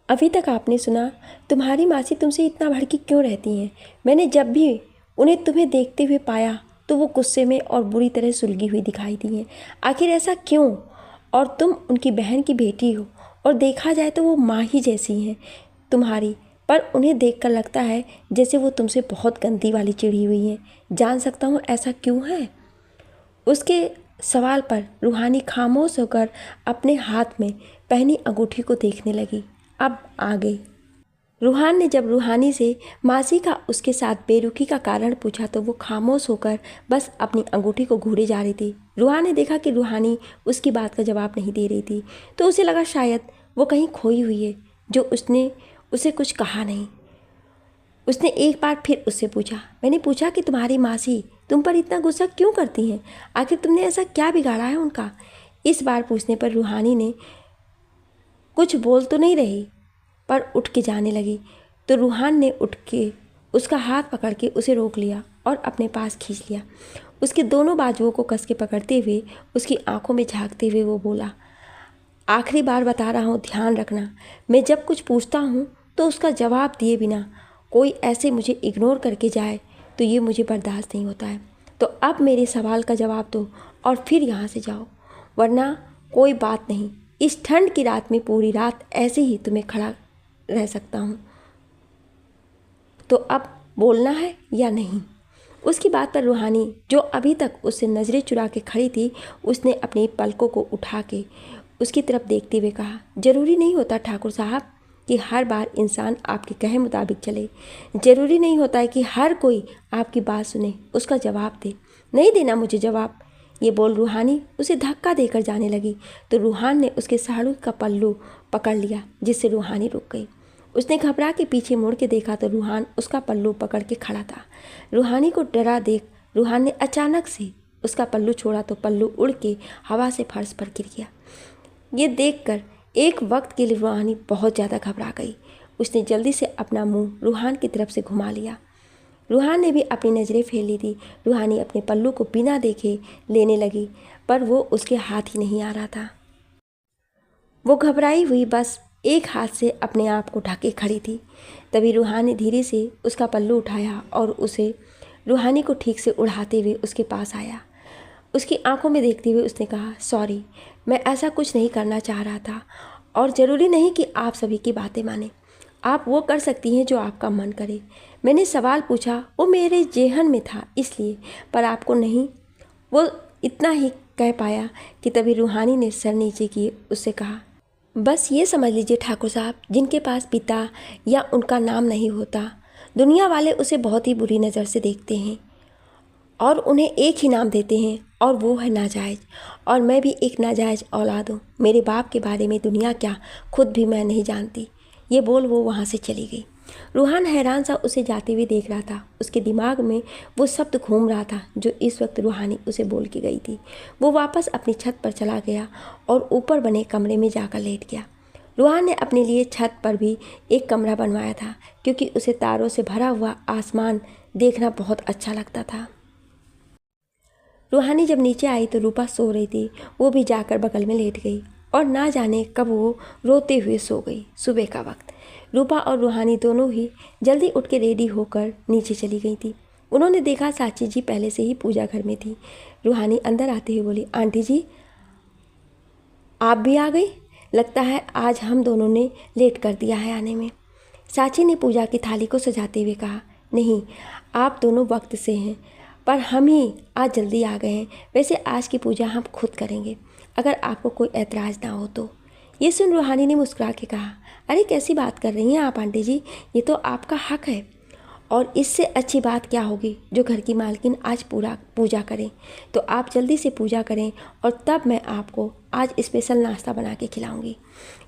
अभी तक आपने सुना तुम्हारी मासी तुमसे इतना भड़की क्यों रहती हैं। मैंने जब भी उन्हें तुम्हें देखते हुए पाया तो वो गुस्से में और बुरी तरह सुलगी हुई दिखाई दी हैं। आखिर ऐसा क्यों? और तुम उनकी बहन की बेटी हो और देखा जाए तो वो माँ ही जैसी हैं तुम्हारी, पर उन्हें देखकर लगता है जैसे वो तुमसे बहुत गंदी वाली चिढ़ी हुई हैं। जान सकता हूँ ऐसा क्यों है? उसके सवाल पर रूहानी खामोश होकर अपने हाथ में पहनी अंगूठी को देखने लगी। अब आ गई। रूहान ने जब रूहानी से मासी का उसके साथ बेरुखी का कारण पूछा तो वो खामोश होकर बस अपनी अंगूठी को घूरे जा रही थी। रूहान ने देखा कि रूहानी उसकी बात का जवाब नहीं दे रही थी, तो उसे लगा शायद वो कहीं खोई हुई है, जो उसने उसे कुछ कहा नहीं। उसने एक बार फिर उससे पूछा, मैंने पूछा कि तुम्हारी मासी तुम पर इतना गुस्सा क्यों करती हैं? आखिर तुमने ऐसा क्या बिगाड़ा है उनका? इस बार पूछने पर रूहानी ने कुछ बोल तो नहीं रही पर उठ के जाने लगी, तो रूहान ने उठ के उसका हाथ पकड़ के उसे रोक लिया और अपने पास खींच लिया। उसके दोनों बाजुओं को कस के पकड़ते हुए उसकी आंखों में झांकते हुए वो बोला, आखिरी बार बता रहा हूँ, ध्यान रखना, मैं जब कुछ पूछता हूँ तो उसका जवाब दिए बिना कोई ऐसे मुझे इग्नोर करके जाए तो ये मुझे बर्दाश्त नहीं होता है। तो अब मेरे सवाल का जवाब दो और फिर यहाँ से जाओ, वरना कोई बात नहीं, इस ठंड की रात में पूरी रात ऐसे ही तुम्हें खड़ा रह सकता हूँ। तो अब बोलना है या नहीं? उसकी बात पर रूहानी, जो अभी तक उससे नज़रें चुरा के खड़ी थी, उसने अपनी पलकों को उठा के उसकी तरफ देखते हुए कहा, ज़रूरी नहीं होता ठाकुर साहब कि हर बार इंसान आपके कहे मुताबिक चले। ज़रूरी नहीं होता है कि हर कोई आपकी बात सुने, उसका जवाब दे। नहीं देना मुझे जवाब, ये बोल रूहानी उसे धक्का देकर जाने लगी, तो रूहान ने उसके साड़ू का पल्लू पकड़ लिया, जिससे रूहानी रुक गई। उसने घबरा के पीछे मुड़ के देखा तो रूहान उसका पल्लू पकड़ के खड़ा था। रूहानी को डरा देख रूहान ने अचानक से उसका पल्लू छोड़ा तो पल्लू उड़ के हवा से फर्श पर गिर गया। ये देखकर एक वक्त के लिए रूहानी बहुत ज़्यादा घबरा गई। उसने जल्दी से अपना मुंह रूहान की तरफ से घुमा लिया। रूहान ने भी अपनी नज़रें फेर ली थी। रूहानी अपने पल्लू को बिना देखे लेने लगी, पर वो उसके हाथ ही नहीं आ रहा था। वो घबराई हुई बस एक हाथ से अपने आप को ढके खड़ी थी। तभी रूहान ने धीरे से उसका पल्लू उठाया और उसे रूहानी को ठीक से उड़ाते हुए उसके पास आया। उसकी आंखों में देखते हुए उसने कहा, सॉरी, मैं ऐसा कुछ नहीं करना चाह रहा था और ज़रूरी नहीं कि आप सभी की बातें माने। आप वो कर सकती हैं जो आपका मन करे। मैंने सवाल पूछा वो मेरे जेहन में था इसलिए, पर आपको नहीं। वो इतना ही कह पाया कि तभी रूहानी ने सर नीचे किए उससे कहा, बस ये समझ लीजिए ठाकुर साहब, जिनके पास पिता या उनका नाम नहीं होता, दुनिया वाले उसे बहुत ही बुरी नज़र से देखते हैं और उन्हें एक ही नाम देते हैं और वो है नाजायज़। और मैं भी एक नाजायज़ औलाद हूँ। मेरे बाप के बारे में दुनिया क्या, खुद भी मैं नहीं जानती। ये बोल वो वहाँ से चली गई। रूहान हैरान सा उसे जाते हुए देख रहा था। उसके दिमाग में वो शब्द घूम रहा था जो इस वक्त रूहानी उसे बोल के गई थी। वो वापस अपनी छत पर चला गया और ऊपर बने कमरे में जाकर लेट गया। रूहान ने अपने लिए छत पर भी एक कमरा बनवाया था, क्योंकि उसे तारों से भरा हुआ आसमान देखना बहुत अच्छा लगता था। रूहानी जब नीचे आई तो रूपा सो रही थी। वो भी जाकर बगल में लेट गई और ना जाने कब वो रोते हुए सो गई। सुबह का वक्त रूपा और रूहानी दोनों ही जल्दी उठ के रेडी होकर नीचे चली गई थी। उन्होंने देखा साची जी पहले से ही पूजा घर में थी। रूहानी अंदर आते हुए बोली, आंटी जी आप भी आ गई? लगता है आज हम दोनों ने लेट कर दिया है आने में। साची ने पूजा की थाली को सजाते हुए कहा, नहीं, आप दोनों वक्त से हैं, पर हम ही आज जल्दी आ गए हैं। वैसे आज की पूजा हम खुद करेंगे, अगर आपको कोई ऐतराज़ ना हो तो। ये सुन रूहानी ने मुस्कुरा के कहा, अरे कैसी बात कर रही हैं आप आंटी जी, ये तो आपका हक है और इससे अच्छी बात क्या होगी जो घर की मालकिन आज पूरा पूजा करें। तो आप जल्दी से पूजा करें और तब मैं आपको आज स्पेशल नाश्ता बना के खिलाऊंगी।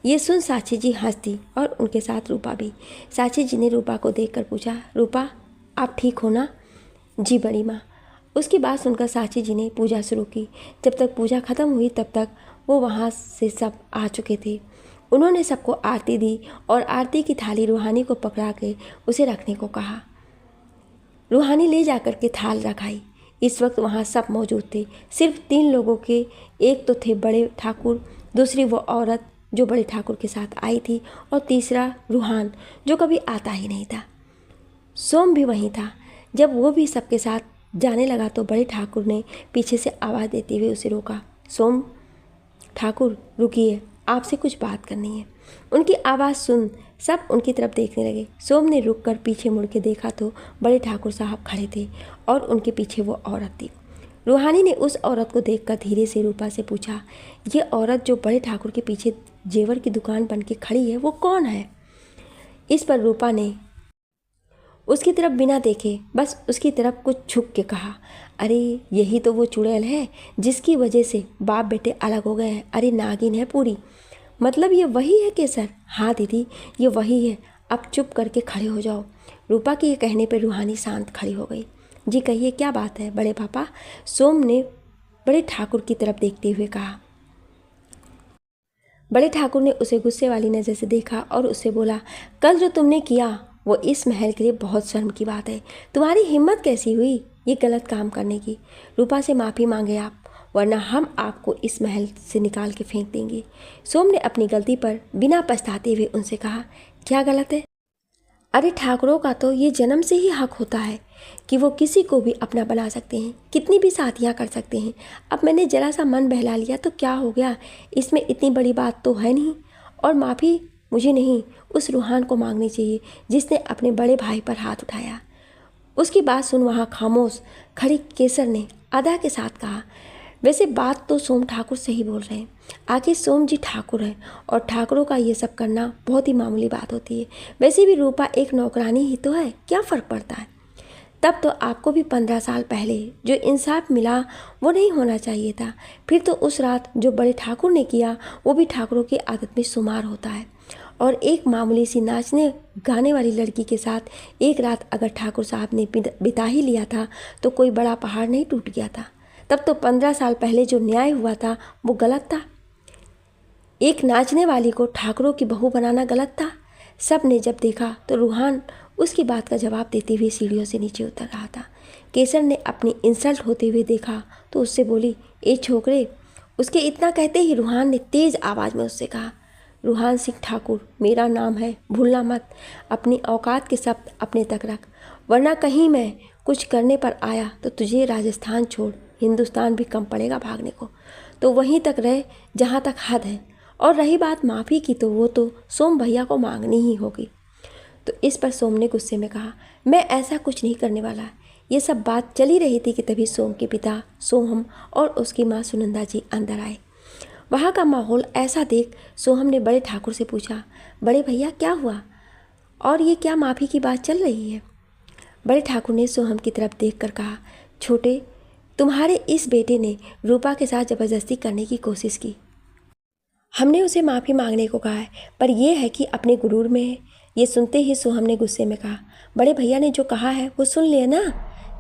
ये सुन साची जी हंस दी और उनके साथ रूपा भी। साची जी ने रूपा को देखकर पूछा, रूपा आप ठीक हो ना? जी बड़ी माँ। उसकी बात सुनकर साची जी ने पूजा शुरू की। जब तक पूजा ख़त्म हुई तब तक वो वहाँ से सब आ चुके थे। उन्होंने सबको आरती दी और आरती की थाली रूहानी को पकड़ा के उसे रखने को कहा। रूहानी ले जाकर के थाल रखाई। इस वक्त वहाँ सब मौजूद थे। सिर्फ 3 लोगों के, एक तो थे बड़े ठाकुर, दूसरी वो औरत जो बड़े ठाकुर के साथ आई थी, और तीसरा रूहान जो कभी आता ही नहीं था। सोम भी वहीं था। जब वो भी सबके साथ जाने लगा तो बड़े ठाकुर ने पीछे से आवाज़ देते हुए उसे रोका। सोम ठाकुर रुकिए, आपसे कुछ बात करनी है। उनकी आवाज़ सुन सब उनकी तरफ देखने लगे। सोम ने रुककर पीछे मुड़ के देखा तो बड़े ठाकुर साहब खड़े थे और उनके पीछे वो औरत थी। रूहानी ने उस औरत को देखकर धीरे से रूपा से पूछा, ये औरत जो बड़े ठाकुर के पीछे जेवर की दुकान बन के खड़ी है वो कौन है? इस पर रूपा ने उसकी तरफ बिना देखे बस उसकी तरफ कुछ झुक के कहा, अरे यही तो वो चुड़ैल है जिसकी वजह से बाप बेटे अलग हो गए हैं। अरे नागिन है पूरी। मतलब ये वही है केसर? हाँ दीदी ये वही है, अब चुप करके खड़े हो जाओ। रूपा के ये कहने पर रूहानी शांत खड़ी हो गई। जी कहिए क्या बात है बड़े पापा? सोम ने बड़े ठाकुर की तरफ देखते हुए कहा। बड़े ठाकुर ने उसे गुस्से वाली नज़र से देखा और उससे बोला, कल जो तुमने किया वो इस महल के लिए बहुत शर्म की बात है। तुम्हारी हिम्मत कैसी हुई ये गलत काम करने की? रूपा से माफ़ी मांगे आप, वरना हम आपको इस महल से निकाल के फेंक देंगे। सोम ने अपनी गलती पर बिना पछताते हुए उनसे कहा, क्या गलत है? अरे ठाकुरों का तो ये जन्म से ही हक होता है कि वो किसी को भी अपना बना सकते हैं, कितनी भी शादियाँ कर सकते हैं। अब मैंने जरा सा मन बहला लिया तो क्या हो गया, इसमें इतनी बड़ी बात तो है नहीं। और माफ़ी मुझे नहीं, उस रूहान को मांगनी चाहिए जिसने अपने बड़े भाई पर हाथ उठाया। उसकी बात सुन वहाँ खामोश खड़ी केसर ने अदा के साथ कहा, वैसे बात तो सोम ठाकुर सही बोल रहे हैं। आखिर सोम जी ठाकुर हैं और ठाकुरों का ये सब करना बहुत ही मामूली बात होती है। वैसे भी रूपा एक नौकरानी ही तो है, क्या फ़र्क पड़ता है? तब तो आपको भी 15 साल पहले जो इंसाफ मिला वो नहीं होना चाहिए था। फिर तो उस रात जो बड़े ठाकुर ने किया वो भी ठाकुरों की आदत में शुमार होता है। और एक मामूली सी नाचने गाने वाली लड़की के साथ एक रात अगर ठाकुर साहब ने बिता ही लिया था तो कोई बड़ा पहाड़ नहीं टूट गया था। तब तो 15 साल पहले जो न्याय हुआ था वो गलत था। एक नाचने वाली को ठाकुरों की बहू बनाना गलत था। सब ने जब देखा तो रूहान उसकी बात का जवाब देते हुए सीढ़ियों से नीचे उतर रहा था। केसर ने अपनी इंसल्ट होते हुए देखा तो उससे बोली, ए छोकरे। उसके इतना कहते ही रूहान ने तेज़ आवाज़ में उससे कहा, रूहान सिंह ठाकुर मेरा नाम है, भूलना मत। अपनी औकात के शब्द अपने तक रख, वरना कहीं मैं कुछ करने पर आया तो तुझे राजस्थान छोड़ हिंदुस्तान भी कम पड़ेगा भागने को। तो वहीं तक रहे जहाँ तक हद है। और रही बात माफ़ी की तो वो तो सोम भैया को मांगनी ही होगी। तो इस पर सोम ने गुस्से में कहा, मैं ऐसा कुछ नहीं करने वाला। ये सब बात चली रही थी कि तभी सोम के पिता सोहम और उसकी माँ सुनंदा जी अंदर आए। वहाँ का माहौल ऐसा देख सोहम ने बड़े ठाकुर से पूछा, बड़े भैया क्या हुआ और ये क्या माफ़ी की बात चल रही है? बड़े ठाकुर ने सोहम की तरफ देखकर कहा, छोटे तुम्हारे इस बेटे ने रूपा के साथ ज़बरदस्ती करने की कोशिश की। हमने उसे माफ़ी मांगने को कहा है, पर यह है कि अपने गुरूर में है। ये सुनते ही सोहम ने गुस्से में कहा, बड़े भैया ने जो कहा है वो सुन लिया ना,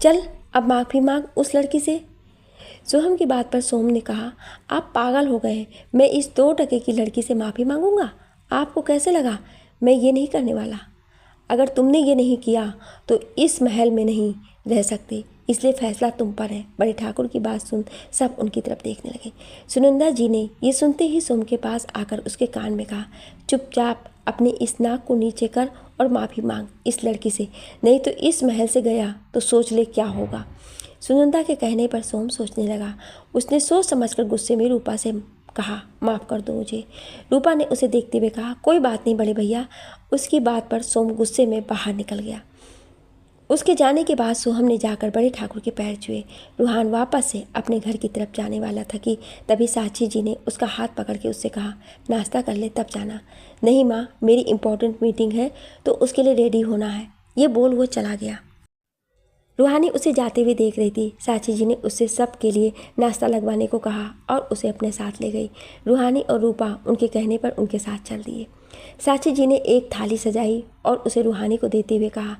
चल अब माफ़ी मांग उस लड़की से। सोहम की बात पर सोहम ने कहा, आप पागल हो गए हैं, मैं इस 2 टके की लड़की से माफ़ी मांगूंगा? आपको कैसे लगा? मैं ये नहीं करने वाला। अगर तुमने ये नहीं किया तो इस महल में नहीं रह सकते, इसलिए फैसला तुम पर है। बड़े ठाकुर की बात सुन सब उनकी तरफ देखने लगे। सुनंदा जी ने ये सुनते ही सोम के पास आकर उसके कान में कहा, चुपचाप अपने इस नाक को नीचे कर और माफ़ी मांग इस लड़की से, नहीं तो इस महल से गया तो सोच ले क्या होगा। सुनंदा के कहने पर सोम सोचने लगा। उसने सोच समझकर गुस्से में रूपा से कहा, माफ़ कर दो मुझे। रूपा ने उसे देखते हुए कहा, कोई बात नहीं बड़े भैया। उसकी बात पर सोम गुस्से में बाहर निकल गया। उसके जाने के बाद सोहम ने जाकर बड़े ठाकुर के पैर छुए। रूहान वापस से अपने घर की तरफ जाने वाला था कि तभी साची जी ने उसका हाथ पकड़ के उससे कहा, नाश्ता कर ले तब जाना। नहीं माँ, मेरी इम्पोर्टेंट मीटिंग है तो उसके लिए रेडी होना है। ये बोल वो चला गया। रूहानी उसे जाते हुए देख रही थी। साची जी ने उससे सब के लिए नाश्ता लगवाने को कहा और उसे अपने साथ ले गई। रूहानी और रूपा उनके कहने पर उनके साथ चल दिए। साची जी ने एक थाली सजाई और उसे रूहानी को देते हुए कहा,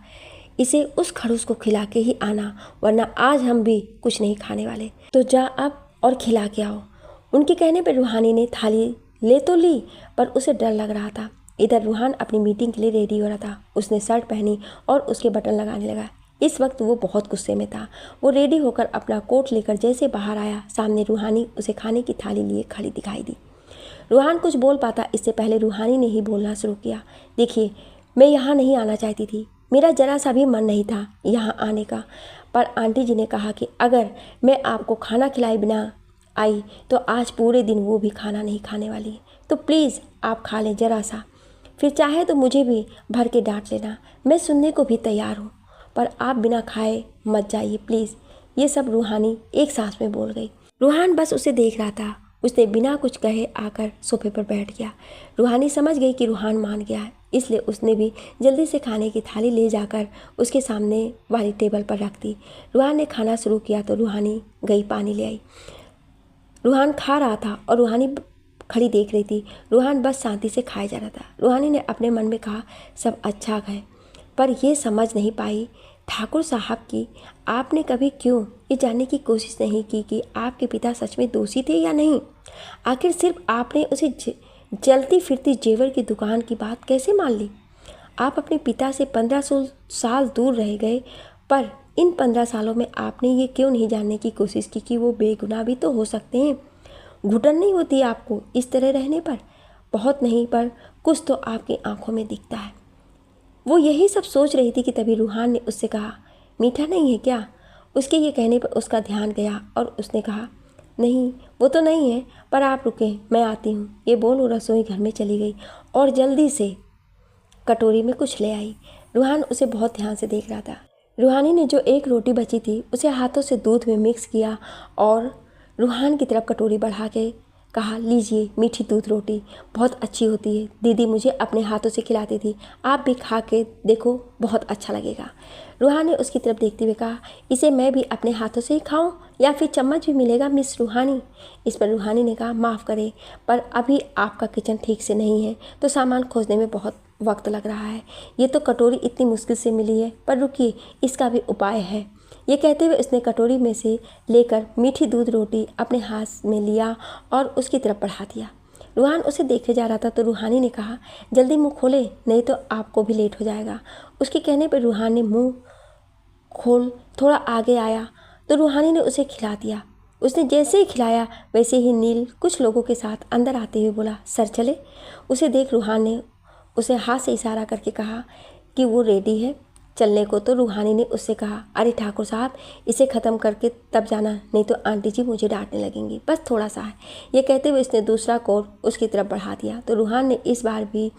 इसे उस खड़ूस को खिला के ही आना, वरना आज हम भी कुछ नहीं खाने वाले। तो जा अब और खिला के आओ। उनके कहने पर रूहानी ने थाली ले तो ली, पर उसे डर लग रहा था। इधर रूहान अपनी मीटिंग के लिए रेडी हो रहा था। उसने शर्ट पहनी और उसके बटन लगाने लगा। इस वक्त वो बहुत गुस्से में था। वो रेडी होकर अपना कोट लेकर जैसे बाहर आया, सामने रूहानी उसे खाने की थाली लिए खड़ी दिखाई दी। रूहान कुछ बोल पाता इससे पहले रूहानी ने ही बोलना शुरू किया। देखिए, मैं यहाँ नहीं आना चाहती थी, मेरा जरा सा भी मन नहीं था यहाँ आने का, पर आंटी जी ने कहा कि अगर मैं आपको खाना खिलाए बिना आई तो आज पूरे दिन वो भी खाना नहीं खाने वाली, तो प्लीज़ आप खा लें ज़रा सा, फिर चाहे तो मुझे भी भर के डांट लेना, मैं सुनने को भी तैयार हूँ, पर आप बिना खाए मत जाइए प्लीज़। ये सब रूहानी एक सांस में बोल गई। रूहान बस उसे देख रहा था। उसने बिना कुछ कहे आकर सोफे पर बैठ गया। रूहानी समझ गई कि रूहान मान गया है, इसलिए उसने भी जल्दी से खाने की थाली ले जाकर उसके सामने वाली टेबल पर रख दी। रूहान ने खाना शुरू किया तो रूहानी गई पानी ले आई। रूहान खा रहा था और रूहानी खड़ी देख रही थी। रूहान बस शांति से खाए जा रहा था। रूहानी ने अपने मन में कहा, सब अच्छा है, पर यह समझ नहीं पाई ठाकुर साहब की आपने कभी क्यों ये जानने की कोशिश नहीं की कि आपके पिता सच में दोषी थे या नहीं। आखिर सिर्फ आपने उसे जलती फिरती जेवर की दुकान की बात कैसे मान ली। आप अपने पिता से 1500 साल दूर रह गए, पर इन 15 सालों में आपने ये क्यों नहीं जानने की कोशिश की कि वो बेगुनाह भी तो हो सकते हैं। घुटन नहीं होती आपको इस तरह रहने पर? बहुत नहीं, पर कुछ तो आपकी आंखों में दिखता है। वो यही सब सोच रही थी कि तभी रूहान ने उससे कहा, मीठा नहीं है क्या? उसके ये कहने पर उसका ध्यान गया और उसने कहा, नहीं वो तो नहीं है, पर आप रुकें, मैं आती हूँ। ये बोल वो रसोई घर में चली गई और जल्दी से कटोरी में कुछ ले आई। रूहान उसे बहुत ध्यान से देख रहा था। रूहानी ने जो एक रोटी बची थी उसे हाथों से दूध में मिक्स किया और रूहान की तरफ कटोरी बढ़ा के कहा, लीजिए मीठी दूध रोटी, बहुत अच्छी होती है, दीदी मुझे अपने हाथों से खिलाती थी, आप भी खा के देखो, बहुत अच्छा लगेगा। रूहान ने उसकी तरफ देखते हुए कहा, इसे मैं भी अपने हाथों से ही खाऊं या फिर चम्मच भी मिलेगा मिस रूहानी? इस पर रूहानी ने कहा, माफ़ करें, पर अभी आपका किचन ठीक से नहीं है तो सामान खोजने में बहुत वक्त लग रहा है। ये तो कटोरी इतनी मुश्किल से मिली है, पर रुकिए, इसका भी उपाय है। ये कहते हुए उसने कटोरी में से लेकर मीठी दूध रोटी अपने हाथ में लिया और उसकी तरफ बढ़ा दिया। रूहान उसे देखे जा रहा था तो रूहानी ने कहा, जल्दी मुंह खोले, नहीं तो आपको भी लेट हो जाएगा। उसके कहने पर रूहान ने मुंह खोल थोड़ा आगे आया तो रूहानी ने उसे खिला दिया। उसने जैसे ही खिलाया वैसे ही नील कुछ लोगों के साथ अंदर आते हुए बोला, सर चले? उसे देख रूहान ने उसे हाथ से इशारा करके कहा कि वो रेडी है चलने को। तो रूहानी ने उससे कहा, अरे ठाकुर साहब, इसे ख़त्म करके तब जाना, नहीं तो आंटी जी मुझे डांटने लगेंगी, बस थोड़ा सा है। ये कहते हुए इसने दूसरा कोर उसकी तरफ बढ़ा दिया। तो रूहान ने इस बार भी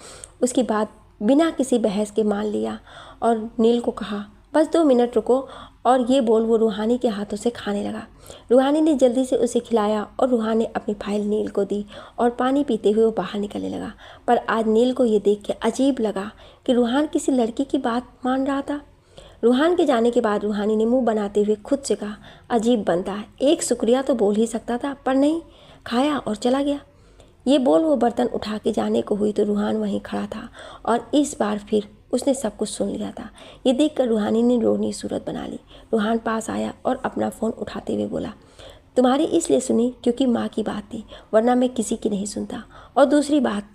उसकी बात बिना किसी बहस के मान लिया और नील को कहा, बस 2 मिनट रुको, और ये बोल वो रूहानी के हाथों से खाने लगा। रूहानी ने जल्दी से उसे खिलाया और रूहान ने अपनी फाइल नील को दी और पानी पीते हुए वो बाहर निकलने लगा। पर आज नील को ये देख के अजीब लगा कि रूहान किसी लड़की की बात मान रहा था। रूहान के जाने के बाद रूहानी ने मुंह बनाते हुए खुद से कहा, अजीब बनता है, एक शुक्रिया तो बोल ही सकता था, पर नहीं, खाया और चला गया। ये बोल वो बर्तन उठा के जाने को हुई तो रूहान वहीं खड़ा था और इस बार फिर उसने सब कुछ सुन लिया था। ये देखकर रूहानी ने रोनी सूरत बना ली। रूहान पास आया और अपना फ़ोन उठाते हुए बोला, तुम्हारी इसलिए सुनी क्योंकि माँ की बात थी, वरना मैं किसी की नहीं सुनता। और दूसरी बात,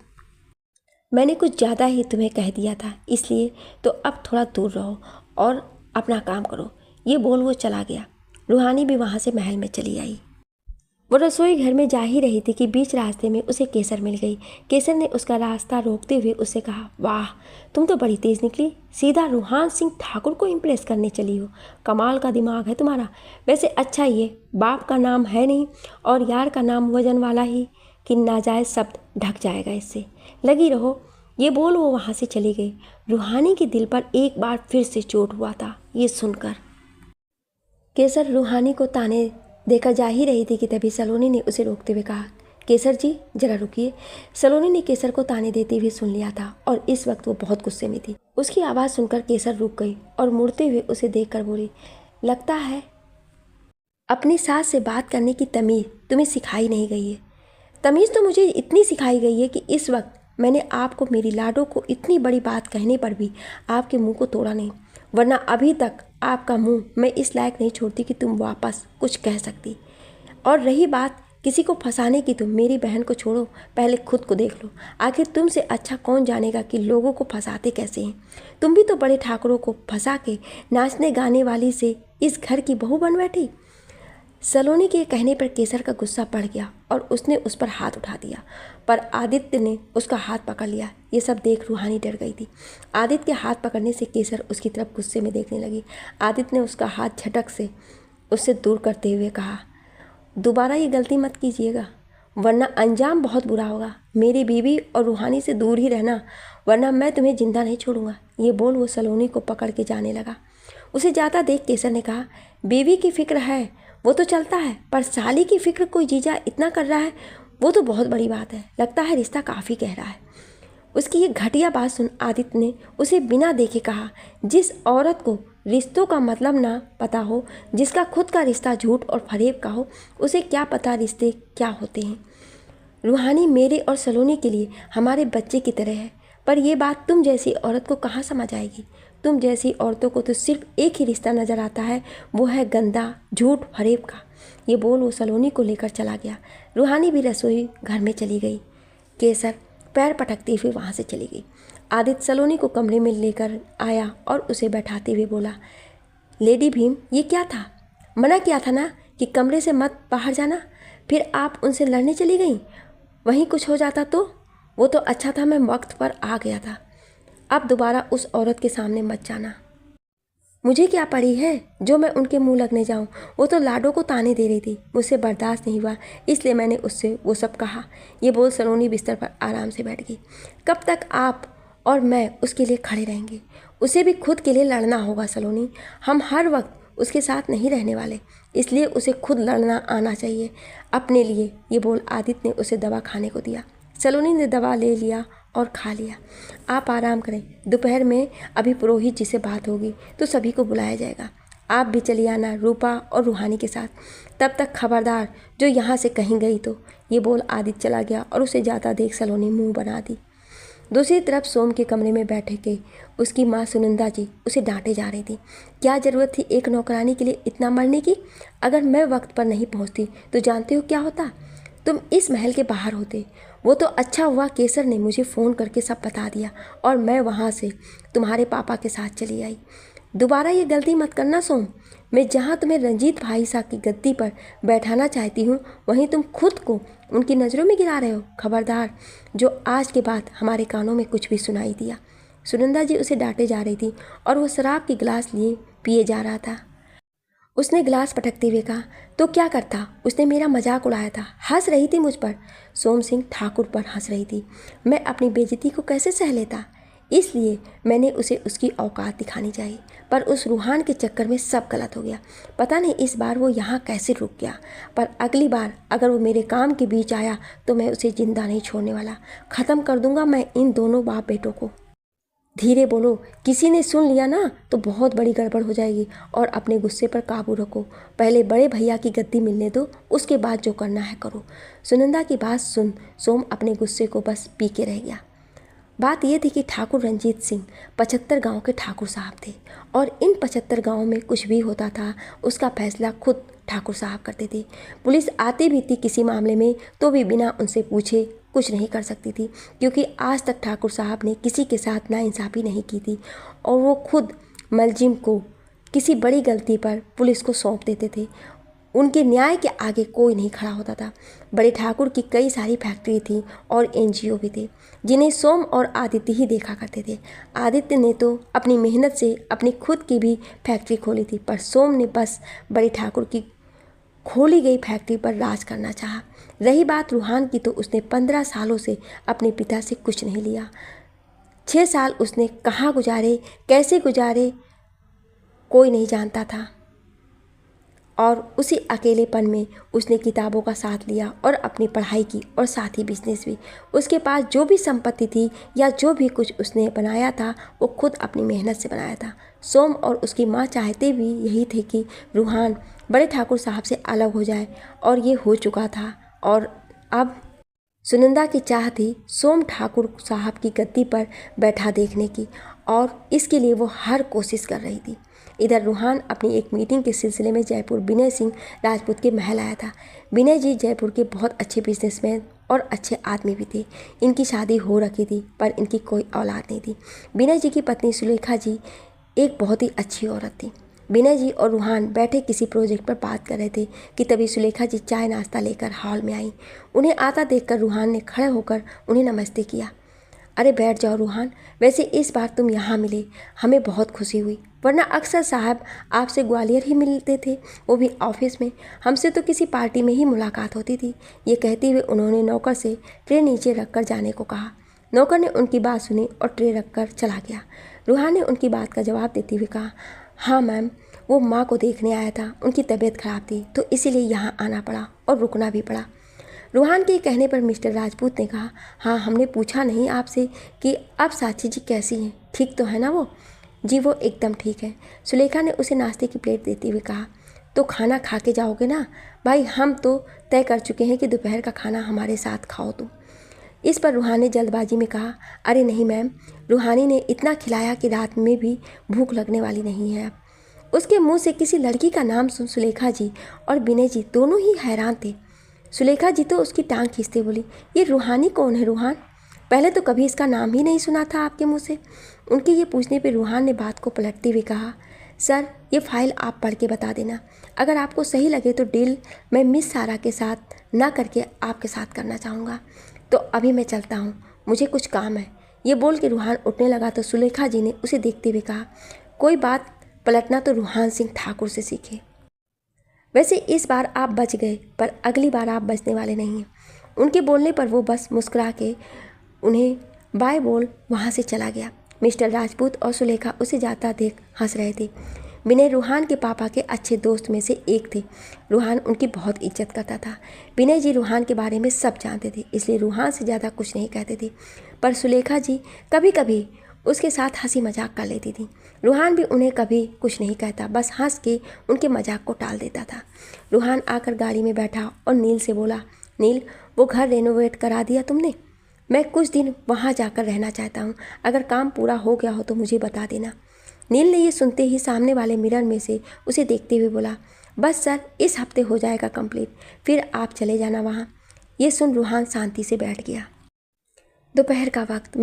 मैंने कुछ ज़्यादा ही तुम्हें कह दिया था, इसलिए तो अब थोड़ा दूर रहो और अपना काम करो। ये बोल वो चला गया। रूहानी भी वहाँ से महल में चली आई। वो रसोई घर में जा ही रही थी कि बीच रास्ते में उसे केसर मिल गई। केसर ने उसका रास्ता रोकते हुए उससे कहा, वाह, तुम तो बड़ी तेज़ निकली, सीधा रूहान सिंह ठाकुर को इम्प्रेस करने चली हो, कमाल का दिमाग है तुम्हारा। वैसे अच्छा ये बाप का नाम है नहीं और यार का नाम वजन वाला ही कि नाजायज़ शब्द ढक जाएगा इससे, लगी रहो। ये बोल वो वहाँ से चली गई। रूहानी के दिल पर एक बार फिर से चोट हुआ था ये सुनकर। केसर रूहानी को ताने देकर जा ही रही थी कि तभी सलोनी ने उसे रोकते हुए कहा, केसर जी जरा रुकिए। सलोनी ने केसर को ताने देते हुए सुन लिया था और इस वक्त वो बहुत गुस्से में थी। उसकी आवाज़ सुनकर केसर रुक गई और मुड़ते हुए उसे देखकर बोली, लगता है अपनी सास से बात करने की तमीज़ तुम्हें सिखाई नहीं गई है। तमीज़ तो मुझे इतनी सिखाई गई है कि इस वक्त मैंने आपको मेरी लाडो को इतनी बड़ी बात कहने पर भी आपके मुंह को तोड़ा नहीं, वरना अभी तक आपका मुंह मैं इस लायक नहीं छोड़ती कि तुम वापस कुछ कह सकती। और रही बात किसी को फंसाने की, तुम मेरी बहन को छोड़ो, पहले खुद को देख लो। आखिर तुमसे अच्छा कौन जानेगा कि लोगों को फंसाते कैसे हैं। तुम भी तो बड़े ठाकुरों को फंसा के नाचने गाने वाली से इस घर की बहू बन बैठी। सलोनी के कहने पर केसर का गुस्सा बढ़ गया और उसने उस पर हाथ उठा दिया, पर आदित्य ने उसका हाथ पकड़ लिया। ये सब देख रूहानी डर गई थी। आदित्य के हाथ पकड़ने से केसर उसकी तरफ गुस्से में देखने लगी। आदित्य ने उसका हाथ झटक से उससे दूर करते हुए कहा, दोबारा ये गलती मत कीजिएगा, वरना अंजाम बहुत बुरा होगा। मेरी बीवी और रूहानी से दूर ही रहना, वरना मैं तुम्हें जिंदा नहीं छोड़ूंगा। ये बोल वो सलोनी को पकड़ के जाने लगा। उसे जाता देख केसर ने कहा, बीवी की फिक्र है वो तो चलता है, पर साली की फिक्र कोई जीजा इतना कर रहा है वो तो बहुत बड़ी बात है। लगता है रिश्ता काफ़ी गहरा है। उसकी ये घटिया बात सुन आदित्य ने उसे बिना देखे कहा, जिस औरत को रिश्तों का मतलब ना पता हो, जिसका खुद का रिश्ता झूठ और फरेब का हो, उसे क्या पता रिश्ते क्या होते हैं। रूहानी मेरे और सलोनी के लिए हमारे बच्चे की तरह है, पर यह बात तुम जैसी औरत को कहाँ समझ आएगी। तुम जैसी औरतों को तो सिर्फ एक ही रिश्ता नज़र आता है, वो है गंदा झूठ फरेब का। ये बोल वो सलोनी को लेकर चला गया। रूहानी भी रसोई घर में चली गई। केसर पैर पटकती हुई वहाँ से चली गई। आदित्य सलोनी को कमरे में लेकर आया और उसे बैठाते हुए बोला, लेडी भीम, ये क्या था? मना किया था ना कि कमरे से मत बाहर जाना, फिर आप उनसे लड़ने चली गई। वहीं कुछ हो जाता तो? वो तो अच्छा था मैं वक्त पर आ गया था। अब दोबारा उस औरत के सामने मत जाना। मुझे क्या पड़ी है जो मैं उनके मुंह लगने जाऊं? वो तो लाडो को ताने दे रही थी, मुझसे बर्दाश्त नहीं हुआ, इसलिए मैंने उससे वो सब कहा। ये बोल सलोनी बिस्तर पर आराम से बैठ गई। कब तक आप और मैं उसके लिए खड़े रहेंगे? उसे भी खुद के लिए लड़ना होगा सलोनी। हम हर वक्त उसके साथ नहीं रहने वाले, इसलिए उसे खुद लड़ना आना चाहिए अपने लिए। ये बोल आदित्य ने उसे दवा खाने को दिया। सलोनी ने दवा ले लिया और खा लिया। आप आराम करें, दोपहर में अभी पुरोहित जी से बात होगी तो सभी को बुलाया जाएगा। आप भी चली आना रूपा और रूहानी के साथ। तब तक खबरदार जो यहाँ से कहीं गई तो। ये बोल आदित्य चला गया और उसे जाता देख सलोनी मुंह बना दी। दूसरी तरफ सोम के कमरे में बैठे के उसकी माँ सुनंदा जी उसे डांटे जा रही थी। क्या ज़रूरत थी एक नौकरानी के लिए इतना मरने की? अगर मैं वक्त पर नहीं पहुँचती तो जानते हो क्या होता? तुम इस महल के बाहर होते। वो तो अच्छा हुआ केसर ने मुझे फ़ोन करके सब बता दिया और मैं वहाँ से तुम्हारे पापा के साथ चली आई। दोबारा ये गलती मत करना सोम। मैं जहाँ तुम्हें रंजीत भाई साहब की गद्दी पर बैठाना चाहती हूँ, वहीं तुम खुद को उनकी नज़रों में गिरा रहे हो। खबरदार जो आज के बाद हमारे कानों में कुछ भी सुनाई दिया। सुनंदा जी उसे डांटे जा रही थी और वो शराब की गिलास लिए पिए जा रहा था। उसने गिलास पटकते हुए कहा, तो क्या करता? उसने मेरा मजाक उड़ाया था, हंस रही थी मुझ पर। सोम सिंह ठाकुर पर हंस रही थी। मैं अपनी बेइज्जती को कैसे सह लेता? इसलिए मैंने उसे उसकी औकात दिखानी चाहिए, पर उस रूहान के चक्कर में सब गलत हो गया। पता नहीं इस बार वो यहाँ कैसे रुक गया, पर अगली बार अगर वो मेरे काम के बीच आया तो मैं उसे जिंदा नहीं छोड़ने वाला। ख़त्म कर दूंगा मैं इन दोनों बाप बेटों को। धीरे बोलो, किसी ने सुन लिया ना तो बहुत बड़ी गड़बड़ हो जाएगी। और अपने गुस्से पर काबू रखो। पहले बड़े भैया की गद्दी मिलने दो, उसके बाद जो करना है करो। सुनंदा की बात सुन सोम अपने गुस्से को बस पी के रह गया। बात यह थी कि ठाकुर रंजीत सिंह 75 गांव के ठाकुर साहब थे और इन 75 गांवों में कुछ भी होता था उसका फैसला खुद ठाकुर साहब करते थे। पुलिस आती भी थी किसी मामले में तो भी बिना उनसे पूछे कुछ नहीं कर सकती थी, क्योंकि आज तक ठाकुर साहब ने किसी के साथ नाइंसाफ़ी नहीं की थी और वो खुद मुलजिम को किसी बड़ी गलती पर पुलिस को सौंप देते थे। उनके न्याय के आगे कोई नहीं खड़ा होता था। बड़े ठाकुर की कई सारी फैक्ट्री थी और एनजीओ भी थे जिन्हें सोम और आदित्य ही देखा करते थे। आदित्य ने तो अपनी मेहनत से अपनी खुद की भी फैक्ट्री खोली थी, पर सोम ने बस बड़े ठाकुर की खोली गई फैक्ट्री पर राज करना चाहा। रही बात रूहान की तो उसने 15 सालों से अपने पिता से कुछ नहीं लिया। 6 साल उसने कहाँ गुजारे, कैसे गुजारे, कोई नहीं जानता था। और उसी अकेलेपन में उसने किताबों का साथ लिया और अपनी पढ़ाई की और साथ ही बिजनेस भी। उसके पास जो भी संपत्ति थी या जो भी कुछ उसने बनाया था वो खुद अपनी मेहनत से बनाया था। सोम और उसकी माँ चाहते भी यही थे कि रूहान बड़े ठाकुर साहब से अलग हो जाए और ये हो चुका था। और अब सुनंदा की चाह थी सोम ठाकुर साहब की गद्दी पर बैठा देखने की और इसके लिए वो हर कोशिश कर रही थी। इधर रूहान अपनी एक मीटिंग के सिलसिले में जयपुर विनय सिंह राजपूत के महल आया था। विनय जी जयपुर के बहुत अच्छे बिजनेसमैन और अच्छे आदमी भी थे। इनकी शादी हो रखी थी पर इनकी कोई औलाद नहीं थी। विनय जी की पत्नी सुलेखा जी एक बहुत ही अच्छी औरत थी। विनय जी और रूहान बैठे किसी प्रोजेक्ट पर बात कर रहे थे कि तभी सुलेखा जी चाय नाश्ता लेकर हॉल में आई। उन्हें आता देखकर रूहान ने खड़े होकर उन्हें नमस्ते किया। अरे बैठ जाओ रूहान, वैसे इस बार तुम यहाँ मिले, हमें बहुत खुशी हुई, वरना अक्सर साहब आपसे ग्वालियर ही मिलते थे, वो भी ऑफिस में। हमसे तो किसी पार्टी में ही मुलाकात होती थी। ये कहते हुए उन्होंने नौकर से ट्रे नीचे रखकर जाने को कहा। नौकर ने उनकी बात सुनी और ट्रे रखकर चला गया। रूहान ने उनकी बात का जवाब देते हुए कहा, हाँ मैम, वो माँ को देखने आया था, उनकी तबीयत खराब थी तो इसीलिए यहाँ आना पड़ा और रुकना भी पड़ा। रूहान के कहने पर मिस्टर राजपूत ने कहा, हाँ हमने पूछा नहीं आपसे कि अब साची जी कैसी हैं, ठीक तो है ना वो? जी वो एकदम ठीक है। सुलेखा ने उसे नाश्ते की प्लेट देते हुए कहा, तो खाना खा के जाओगे ना? भाई हम तो तय कर चुके हैं कि दोपहर का खाना हमारे साथ खाओ तुम। इस पर रूहान ने जल्दबाजी में कहा, अरे नहीं मैम, रूहानी ने इतना खिलाया कि रात में भी भूख लगने वाली नहीं है अब। उसके मुंह से किसी लड़की का नाम सुन सुलेखा जी और विनय जी दोनों ही हैरान थे। सुलेखा जी तो उसकी टांग खींचते बोली, ये रूहानी कौन है रूहान? पहले तो कभी इसका नाम ही नहीं सुना था आपके मुँह से। उनके ये पूछने पर रूहान ने बात को पलटते हुए कहा, सर ये फाइल आप पढ़ के बता देना, अगर आपको सही लगे तो डील मैं मिस सारा के साथ ना करके आपके साथ करना चाहूँगा। तो अभी मैं चलता हूँ, मुझे कुछ काम है। ये बोल के रूहान उठने लगा तो सुलेखा जी ने उसे देखते हुए कहा, कोई बात पलटना तो रूहान सिंह ठाकुर से सीखे। वैसे इस बार आप बच गए, पर अगली बार आप बचने वाले नहीं हैं। उनके बोलने पर वो बस मुस्कुरा के उन्हें बाय बोल वहाँ से चला गया। मिस्टर राजपूत और सुलेखा उसे जाता देख हंस रहे थे। विनय रूहान के पापा के अच्छे दोस्त में से एक थे। रूहान उनकी बहुत इज्जत करता था। विनय जी रूहान के बारे में सब जानते थे, इसलिए रूहान से ज़्यादा कुछ नहीं कहते थे, पर सुलेखा जी कभी कभी उसके साथ हंसी मजाक कर लेती थी। रूहान भी उन्हें कभी कुछ नहीं कहता, बस हंस के उनके मजाक को टाल देता था। रूहान आकर गाड़ी में बैठा और नील से बोला, नील वो घर रेनोवेट करा दिया तुमने? मैं कुछ दिन वहाँ जाकर रहना चाहता हूँ, अगर काम पूरा हो गया हो तो मुझे बता देना। नील ने ये सुनते ही सामने वाले मिरर में से उसे देखते हुए बोला, बस सर इस हफ्ते हो जाएगा कंप्लीट, फिर आप चले जाना वहाँ। ये सुन रूहान शांति से बैठ गया। दोपहर का वक्त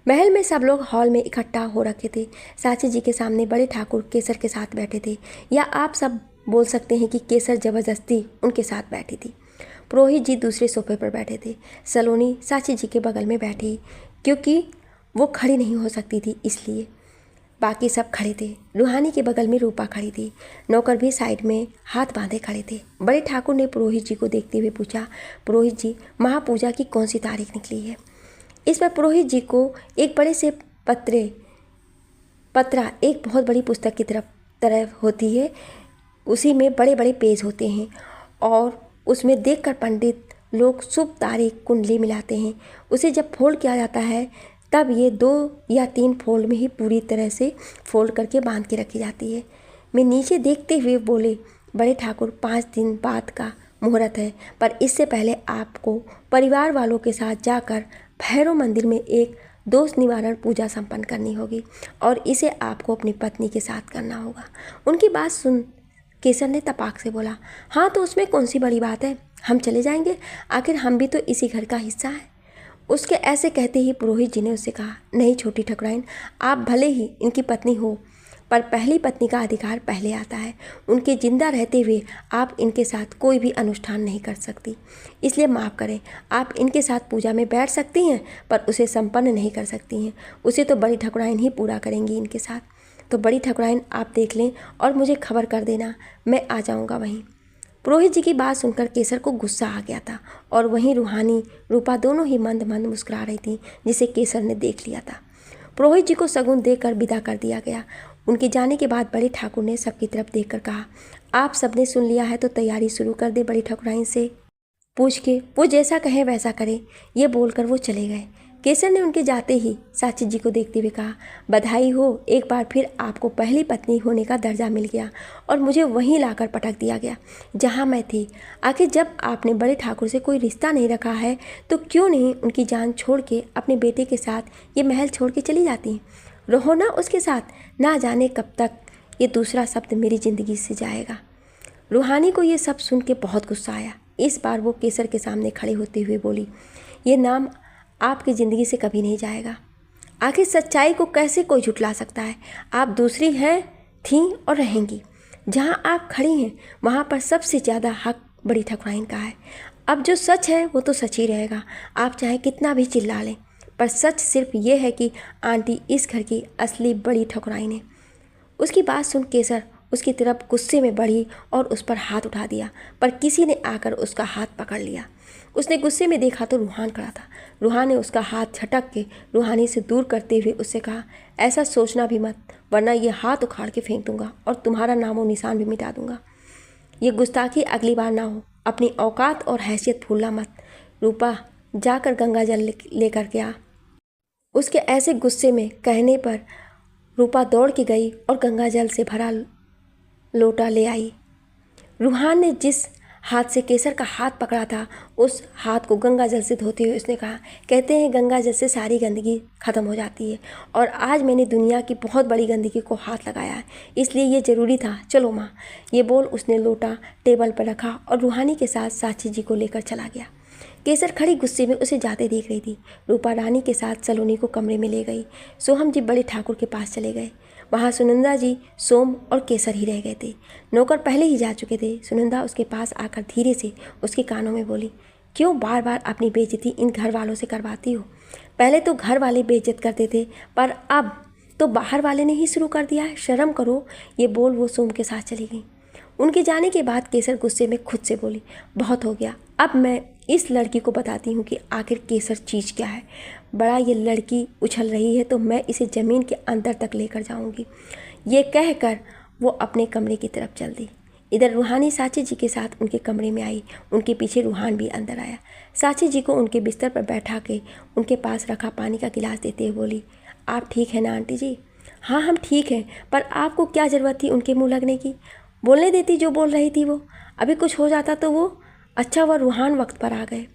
महल में सब लोग हॉल में इकट्ठा हो रखे थे। साची जी के सामने बड़े ठाकुर केसर के साथ बैठे थे, या आप सब बोल सकते हैं कि केसर ज़बरदस्ती उनके साथ बैठी थी। पुरोहित जी दूसरे सोफे पर बैठे थे। सलोनी साची जी के बगल में बैठी, क्योंकि वो खड़ी नहीं हो सकती थी इसलिए। बाकी सब खड़े थे। रूहानी के बगल में रूपा खड़ी थी। नौकर भी साइड में हाथ बांधे खड़े थे। बड़े ठाकुर ने पुरोहित जी को देखते हुए पूछा, पुरोहित जी महापूजा की कौन सी तारीख निकली है? इस पर पुरोहित जी को एक बड़े से पत्रा एक बहुत बड़ी पुस्तक की तरह होती है, उसी में बड़े बड़े पेज होते हैं और उसमें देखकर पंडित लोग शुभ तारीख कुंडली मिलाते हैं। उसे जब फोल्ड किया जाता है तब ये 2 या 3 फोल्ड में ही पूरी तरह से फोल्ड करके बांध के रखी जाती है। मैं नीचे देखते हुए बोले, बड़े ठाकुर 5 दिन बाद का मुहूर्त है, पर इससे पहले आपको परिवार वालों के साथ जाकर भैरव मंदिर में एक दोष निवारण पूजा संपन्न करनी होगी और इसे आपको अपनी पत्नी के साथ करना होगा। उनकी बात सुन केसर ने तपाक से बोला, हाँ तो उसमें कौन सी बड़ी बात है, हम चले जाएंगे, आखिर हम भी तो इसी घर का हिस्सा है। उसके ऐसे कहते ही पुरोहित जी ने उससे कहा, नहीं छोटी ठकुराइन, आप भले ही इनकी पत्नी हो, पर पहली पत्नी का अधिकार पहले आता है। उनके जिंदा रहते हुए आप इनके साथ कोई भी अनुष्ठान नहीं कर सकती, इसलिए माफ़ करें। आप इनके साथ पूजा में बैठ सकती हैं, पर उसे संपन्न नहीं कर सकती हैं। उसे तो बड़ी ठकुराइन ही पूरा करेंगी इनके साथ। तो बड़ी ठकुराइन आप देख लें और मुझे खबर कर देना, मैं आ जाऊँगा वहीं। पुरोहित जी की बात सुनकर केसर को गुस्सा आ गया था और वहीं रूहानी रूपा दोनों ही मंद मंद मुस्कुरा रही थी, जिसे केसर ने देख लिया था। पुरोहित जी को सगुन देकर विदा कर दिया गया। उनके जाने के बाद बड़े ठाकुर ने सबकी तरफ देखकर कहा, आप सबने सुन लिया है तो तैयारी शुरू कर दे। बड़ी ठकुराइन से पूछ के वो जैसा कहे वैसा करे। ये बोलकर वो चले गए। केसर ने उनके जाते ही साची जी को देखते हुए कहा, बधाई हो, एक बार फिर आपको पहली पत्नी होने का दर्जा मिल गया और मुझे वहीं लाकर पटक दिया गया जहां मैं थी। आखिर जब आपने बड़े ठाकुर से कोई रिश्ता नहीं रखा है तो क्यों नहीं उनकी जान छोड़ के अपने बेटे के साथ ये महल छोड़ के चली जाती? रहो ना उसके साथ, ना जाने कब तक ये दूसरा शब्द मेरी ज़िंदगी से जाएगा। रूहानी को ये सब सुन के बहुत गुस्सा आया। इस बार वो केसर के सामने खड़े होते हुए बोली, ये नाम आपकी ज़िंदगी से कभी नहीं जाएगा। आखिर सच्चाई को कैसे कोई झुठला सकता है? आप दूसरी हैं थीं और रहेंगी। जहाँ आप खड़ी हैं वहाँ पर सबसे ज़्यादा हक बड़ी ठकुराइन का है। अब जो सच है वो तो सच ही रहेगा, आप चाहे कितना भी चिल्ला लें, पर सच सिर्फ ये है कि आंटी इस घर की असली बड़ी ठकुराइन है। उसकी बात सुन केसर उसकी तरफ गुस्से में बढ़ी और उस पर हाथ उठा दिया, पर किसी ने आकर उसका हाथ पकड़ लिया। उसने गुस्से में देखा तो रूहान खड़ा था। रूहान ने उसका हाथ झटक के रूहानी से दूर करते हुए उससे कहा, ऐसा सोचना भी मत, वरना ये हाथ उखाड़ के फेंक दूंगा और तुम्हारा नामो निशान भी मिटा दूंगा। ये गुस्ताखी अगली बार ना हो, अपनी औकात और हैसियत भूलना मत। रूपा, जाकर गंगा जल लेकर के आ। उसके ऐसे गुस्से में कहने पर रूपा दौड़ के गई और गंगा जल से भरा लोटा ले आई। रूहान ने जिस हाथ से केसर का हाथ पकड़ा था उस हाथ को गंगा जल से धोते हुए उसने कहा, कहते हैं गंगा जल से सारी गंदगी ख़त्म हो जाती है, और आज मैंने दुनिया की बहुत बड़ी गंदगी को हाथ लगाया है, इसलिए ये ज़रूरी था। चलो माँ। ये बोल उसने लोटा टेबल पर रखा और रूहानी के साथ साक्षी जी को लेकर चला गया। केसर खड़ी गुस्से में उसे जाते देख रही थी। रूपा रानी के साथ सलोनी को कमरे में ले गई। सोहम जी बड़े ठाकुर के पास चले गए। वहाँ सुनंदा जी, सोम और केसर ही रह गए थे। नौकर पहले ही जा चुके थे। सुनंदा उसके पास आकर धीरे से उसके कानों में बोली, क्यों बार बार अपनी बेइज्जती इन घर वालों से करवाती हो? पहले तो घर वाले बेइज्जत करते थे, पर अब तो बाहर वाले ने ही शुरू कर दिया है, शर्म करो। ये बोल वो सोम के साथ चली गई। उनके जाने के बाद केसर गुस्से में खुद से बोली, बहुत हो गया, अब मैं इस लड़की को बताती हूँ कि आखिर केसर चीज़ क्या है। बड़ा ये लड़की उछल रही है तो मैं इसे ज़मीन के अंदर तक लेकर जाऊँगी। ये कहकर वो अपने कमरे की तरफ चल दी। इधर रूहानी साची जी के साथ उनके कमरे में आई। उनके पीछे रूहान भी अंदर आया। साची जी को उनके बिस्तर पर बैठा के उनके पास रखा पानी का गिलास देते हुए बोली, आप ठीक है ना आंटी जी? हाँ हम ठीक हैं, पर आपको क्या ज़रूरत थी उनके मुँह लगने की? बोलने देती जो बोल रही थी वो, अभी कुछ हो जाता तो वो। अच्छा वह रूहान वक्त पर आ गए।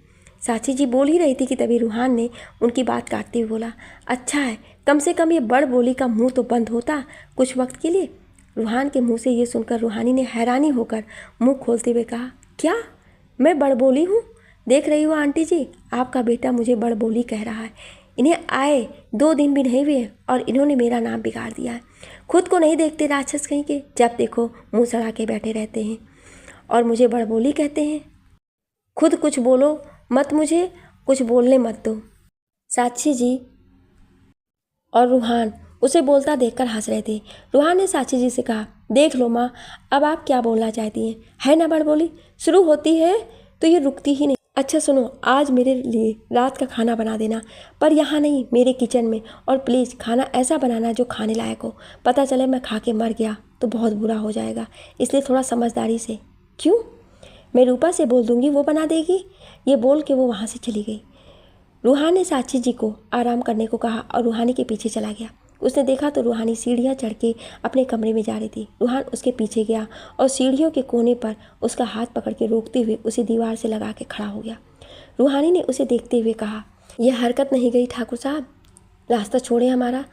साची जी बोल ही रही थी कि तभी रूहान ने उनकी बात काटते हुए बोला, अच्छा है, कम से कम ये बड़ बोली का मुंह तो बंद होता कुछ वक्त के लिए। रूहान के मुंह से ये सुनकर रूहानी ने हैरानी होकर मुंह खोलते हुए कहा, क्या मैं बड़ बोली हूँ? देख रही हो आंटी जी, आपका बेटा मुझे बड़ बोली कह रहा है। इन्हें आए 2 दिन भी नहीं हुए और इन्होंने मेरा नाम बिगाड़ दिया है। खुद को नहीं देखते राक्षस कहीं के, जब देखो मुंह सड़ा के बैठे रहते हैं और मुझे बड़ बोली कहते हैं। खुद कुछ बोलो मत, मुझे कुछ बोलने मत दो। साक्षी जी और रूहान उसे बोलता देखकर हंस रहे थे। रूहान ने साक्षी जी से कहा, देख लो माँ, अब आप क्या बोलना चाहती हैं? है ना बड़ बोली? शुरू होती है तो ये रुकती ही नहीं। अच्छा सुनो, आज मेरे लिए रात का खाना बना देना, पर यहाँ नहीं, मेरे किचन में, और प्लीज़ खाना ऐसा बनाना जो खाने लायक हो। पता चले मैं खा के मर गया तो बहुत बुरा हो जाएगा, इसलिए थोड़ा समझदारी से। क्यों? मैं रूपा से बोल दूँगी, वो बना देगी। ये बोल के वो वहाँ से चली गई। रूहान ने साक्षी जी को आराम करने को कहा और रूहानी के पीछे चला गया। उसने देखा तो रूहानी सीढ़ियाँ चढ़ के अपने कमरे में जा रही थी। रूहान उसके पीछे गया और सीढ़ियों के कोने पर उसका हाथ पकड़ के रोकते हुए उसे दीवार से लगा के खड़ा हो गया। रूहानी ने उसे देखते हुए कहा, यह हरकत नहीं गई ठाकुर साहब, रास्ता छोड़े हमारा।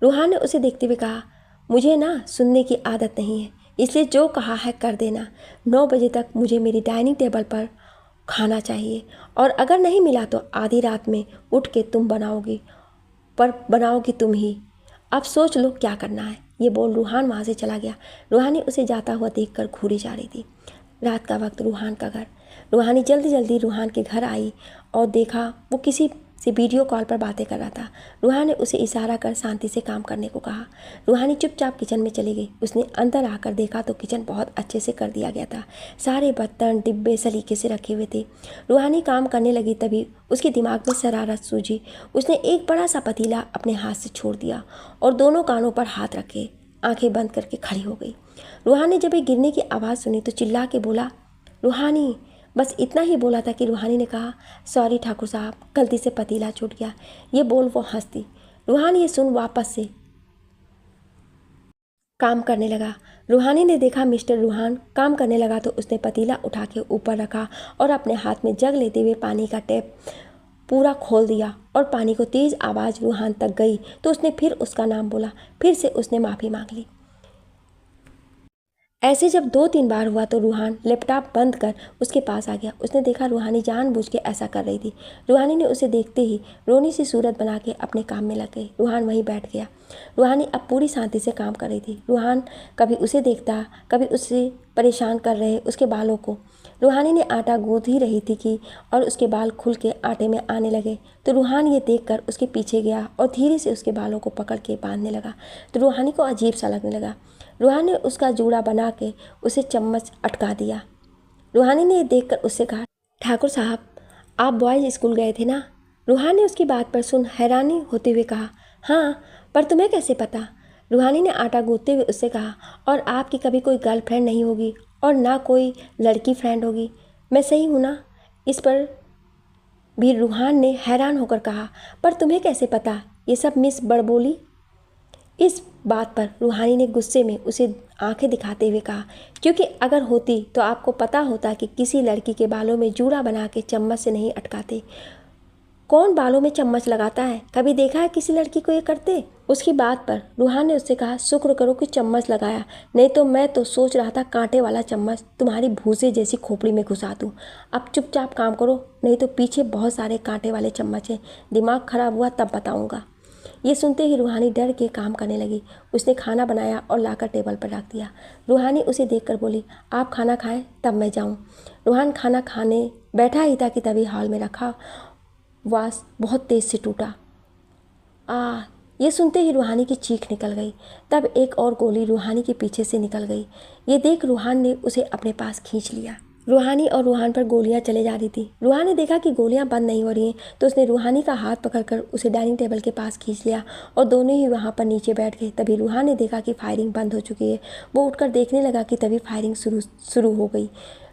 रूहान ने उसे देखते हुए कहा, मुझे ना सुनने की आदत नहीं है, इसलिए जो कहा है कर देना। 9 बजे तक मुझे मेरी डाइनिंग टेबल पर खाना चाहिए, और अगर नहीं मिला तो आधी रात में उठ के तुम बनाओगी, पर बनाओगी तुम ही। अब सोच लो क्या करना है। ये बोल रूहान वहाँ से चला गया। रूहानी उसे जाता हुआ देखकर घूरी जा रही थी। रात का वक्त, रूहान का घर। रूहानी जल्दी जल्दी रूहान के घर आई और देखा वो किसी से वीडियो कॉल पर बातें कर रहा था। रूहान ने उसे इशारा कर शांति से काम करने को कहा। रूहानी चुपचाप किचन में चली गई। उसने अंदर आकर देखा तो किचन बहुत अच्छे से कर दिया गया था। सारे बर्तन डिब्बे सलीके से रखे हुए थे। रूहानी काम करने लगी तभी उसके दिमाग में शरारत सूझी। उसने एक बड़ा सा पतीला अपने हाथ से छोड़ दिया और दोनों कानों पर हाथ रखे आंखें बंद करके खड़ी हो गई। रूहान ने जब एक गिरने की आवाज़ सुनी तो चिल्ला के बोला, रूहानी। बस इतना ही बोला था कि रूहानी ने कहा, सॉरी ठाकुर साहब, गलती से पतीला छूट गया। ये बोल वो हंसती। रूहान ये सुन वापस से काम करने लगा। रूहानी ने देखा मिस्टर रूहान काम करने लगा तो उसने पतीला उठा के ऊपर रखा और अपने हाथ में जग लेते हुए पानी का टैप पूरा खोल दिया और पानी को तेज़ आवाज़ रूहान तक गई तो उसने फिर उसका नाम बोला। फिर से उसने माफ़ी मांग ली। ऐसे जब 2-3 बार हुआ तो रूहान लैपटॉप बंद कर उसके पास आ गया। उसने देखा रूहानी जानबूझ के ऐसा कर रही थी। रूहानी ने उसे देखते ही रोनी सी सूरत बना के अपने काम में लग गई। रूहान वहीं बैठ गया। रूहानी अब पूरी शांति से काम कर रही थी। रूहान कभी उसे देखता, कभी उसे परेशान कर रहे उसके बालों को। रूहानी ने आटा गूंथ ही रही थी कि और उसके बाल खुल के आटे में आने लगे तो रूहान ये देखकर उसके पीछे गया और धीरे से उसके बालों को पकड़ के बांधने लगा। तो रूहानी को अजीब सा लगने लगा। रूहानी ने उसका जूड़ा बना के उसे चम्मच अटका दिया। रूहानी ने ये देखकर उससे कहा, ठाकुर साहब, आप बॉयज़ स्कूल गए थे ना? रूहानी ने उसकी बात पर सुन हैरानी होते हुए कहा, हाँ, पर तुम्हें कैसे पता? रूहानी ने आटा गूंथते हुए उससे कहा, और आपकी कभी कोई गर्लफ्रेंड नहीं होगी और ना कोई लड़की फ्रेंड होगी, मैं सही हूँ ना? इस पर भी रूहान ने हैरान होकर कहा, पर तुम्हें कैसे पता ये सब मिस बड़बोली? इस बात पर रूहानी ने गुस्से में उसे आंखें दिखाते हुए कहा, क्योंकि अगर होती तो आपको पता होता कि किसी लड़की के बालों में जूड़ा बना के चम्मच से नहीं अटकाते। कौन बालों में चम्मच लगाता है? कभी देखा है किसी लड़की को ये करते? उसकी बात पर रूहान ने उससे कहा, शुक्र करो कि चम्मच लगाया, नहीं तो मैं तो सोच रहा था कांटे वाला चम्मच तुम्हारी भूसे जैसी खोपड़ी में घुसा दूँ। अब चुपचाप काम करो, नहीं तो पीछे बहुत सारे कांटे वाले चम्मच हैं। दिमाग खराब हुआ तब बताऊँगा। ये सुनते ही रूहानी डर के काम करने लगी। उसने खाना बनाया और लाकर टेबल पर रख दिया। रूहानी उसे देखकर बोली, आप खाना खाएं तब मैं जाऊं। रूहान खाना खाने बैठा ही था कि तभी हॉल में रखा वास बहुत तेज से टूटा। ये सुनते ही रूहानी की चीख निकल गई। तब एक और गोली रूहानी के पीछे से निकल गई। ये देख रूहान ने उसे अपने पास खींच लिया। रूहानी और रूहान पर गोलियां चले जा रही थी। रूहान ने देखा कि गोलियां बंद नहीं हो रही हैं तो उसने रूहानी का हाथ पकड़कर उसे डाइनिंग टेबल के पास खींच लिया और दोनों ही वहां पर नीचे बैठ गए। तभी रूहान ने देखा कि फायरिंग बंद हो चुकी है। वो उठकर देखने लगा कि तभी फायरिंग शुरू हो गई।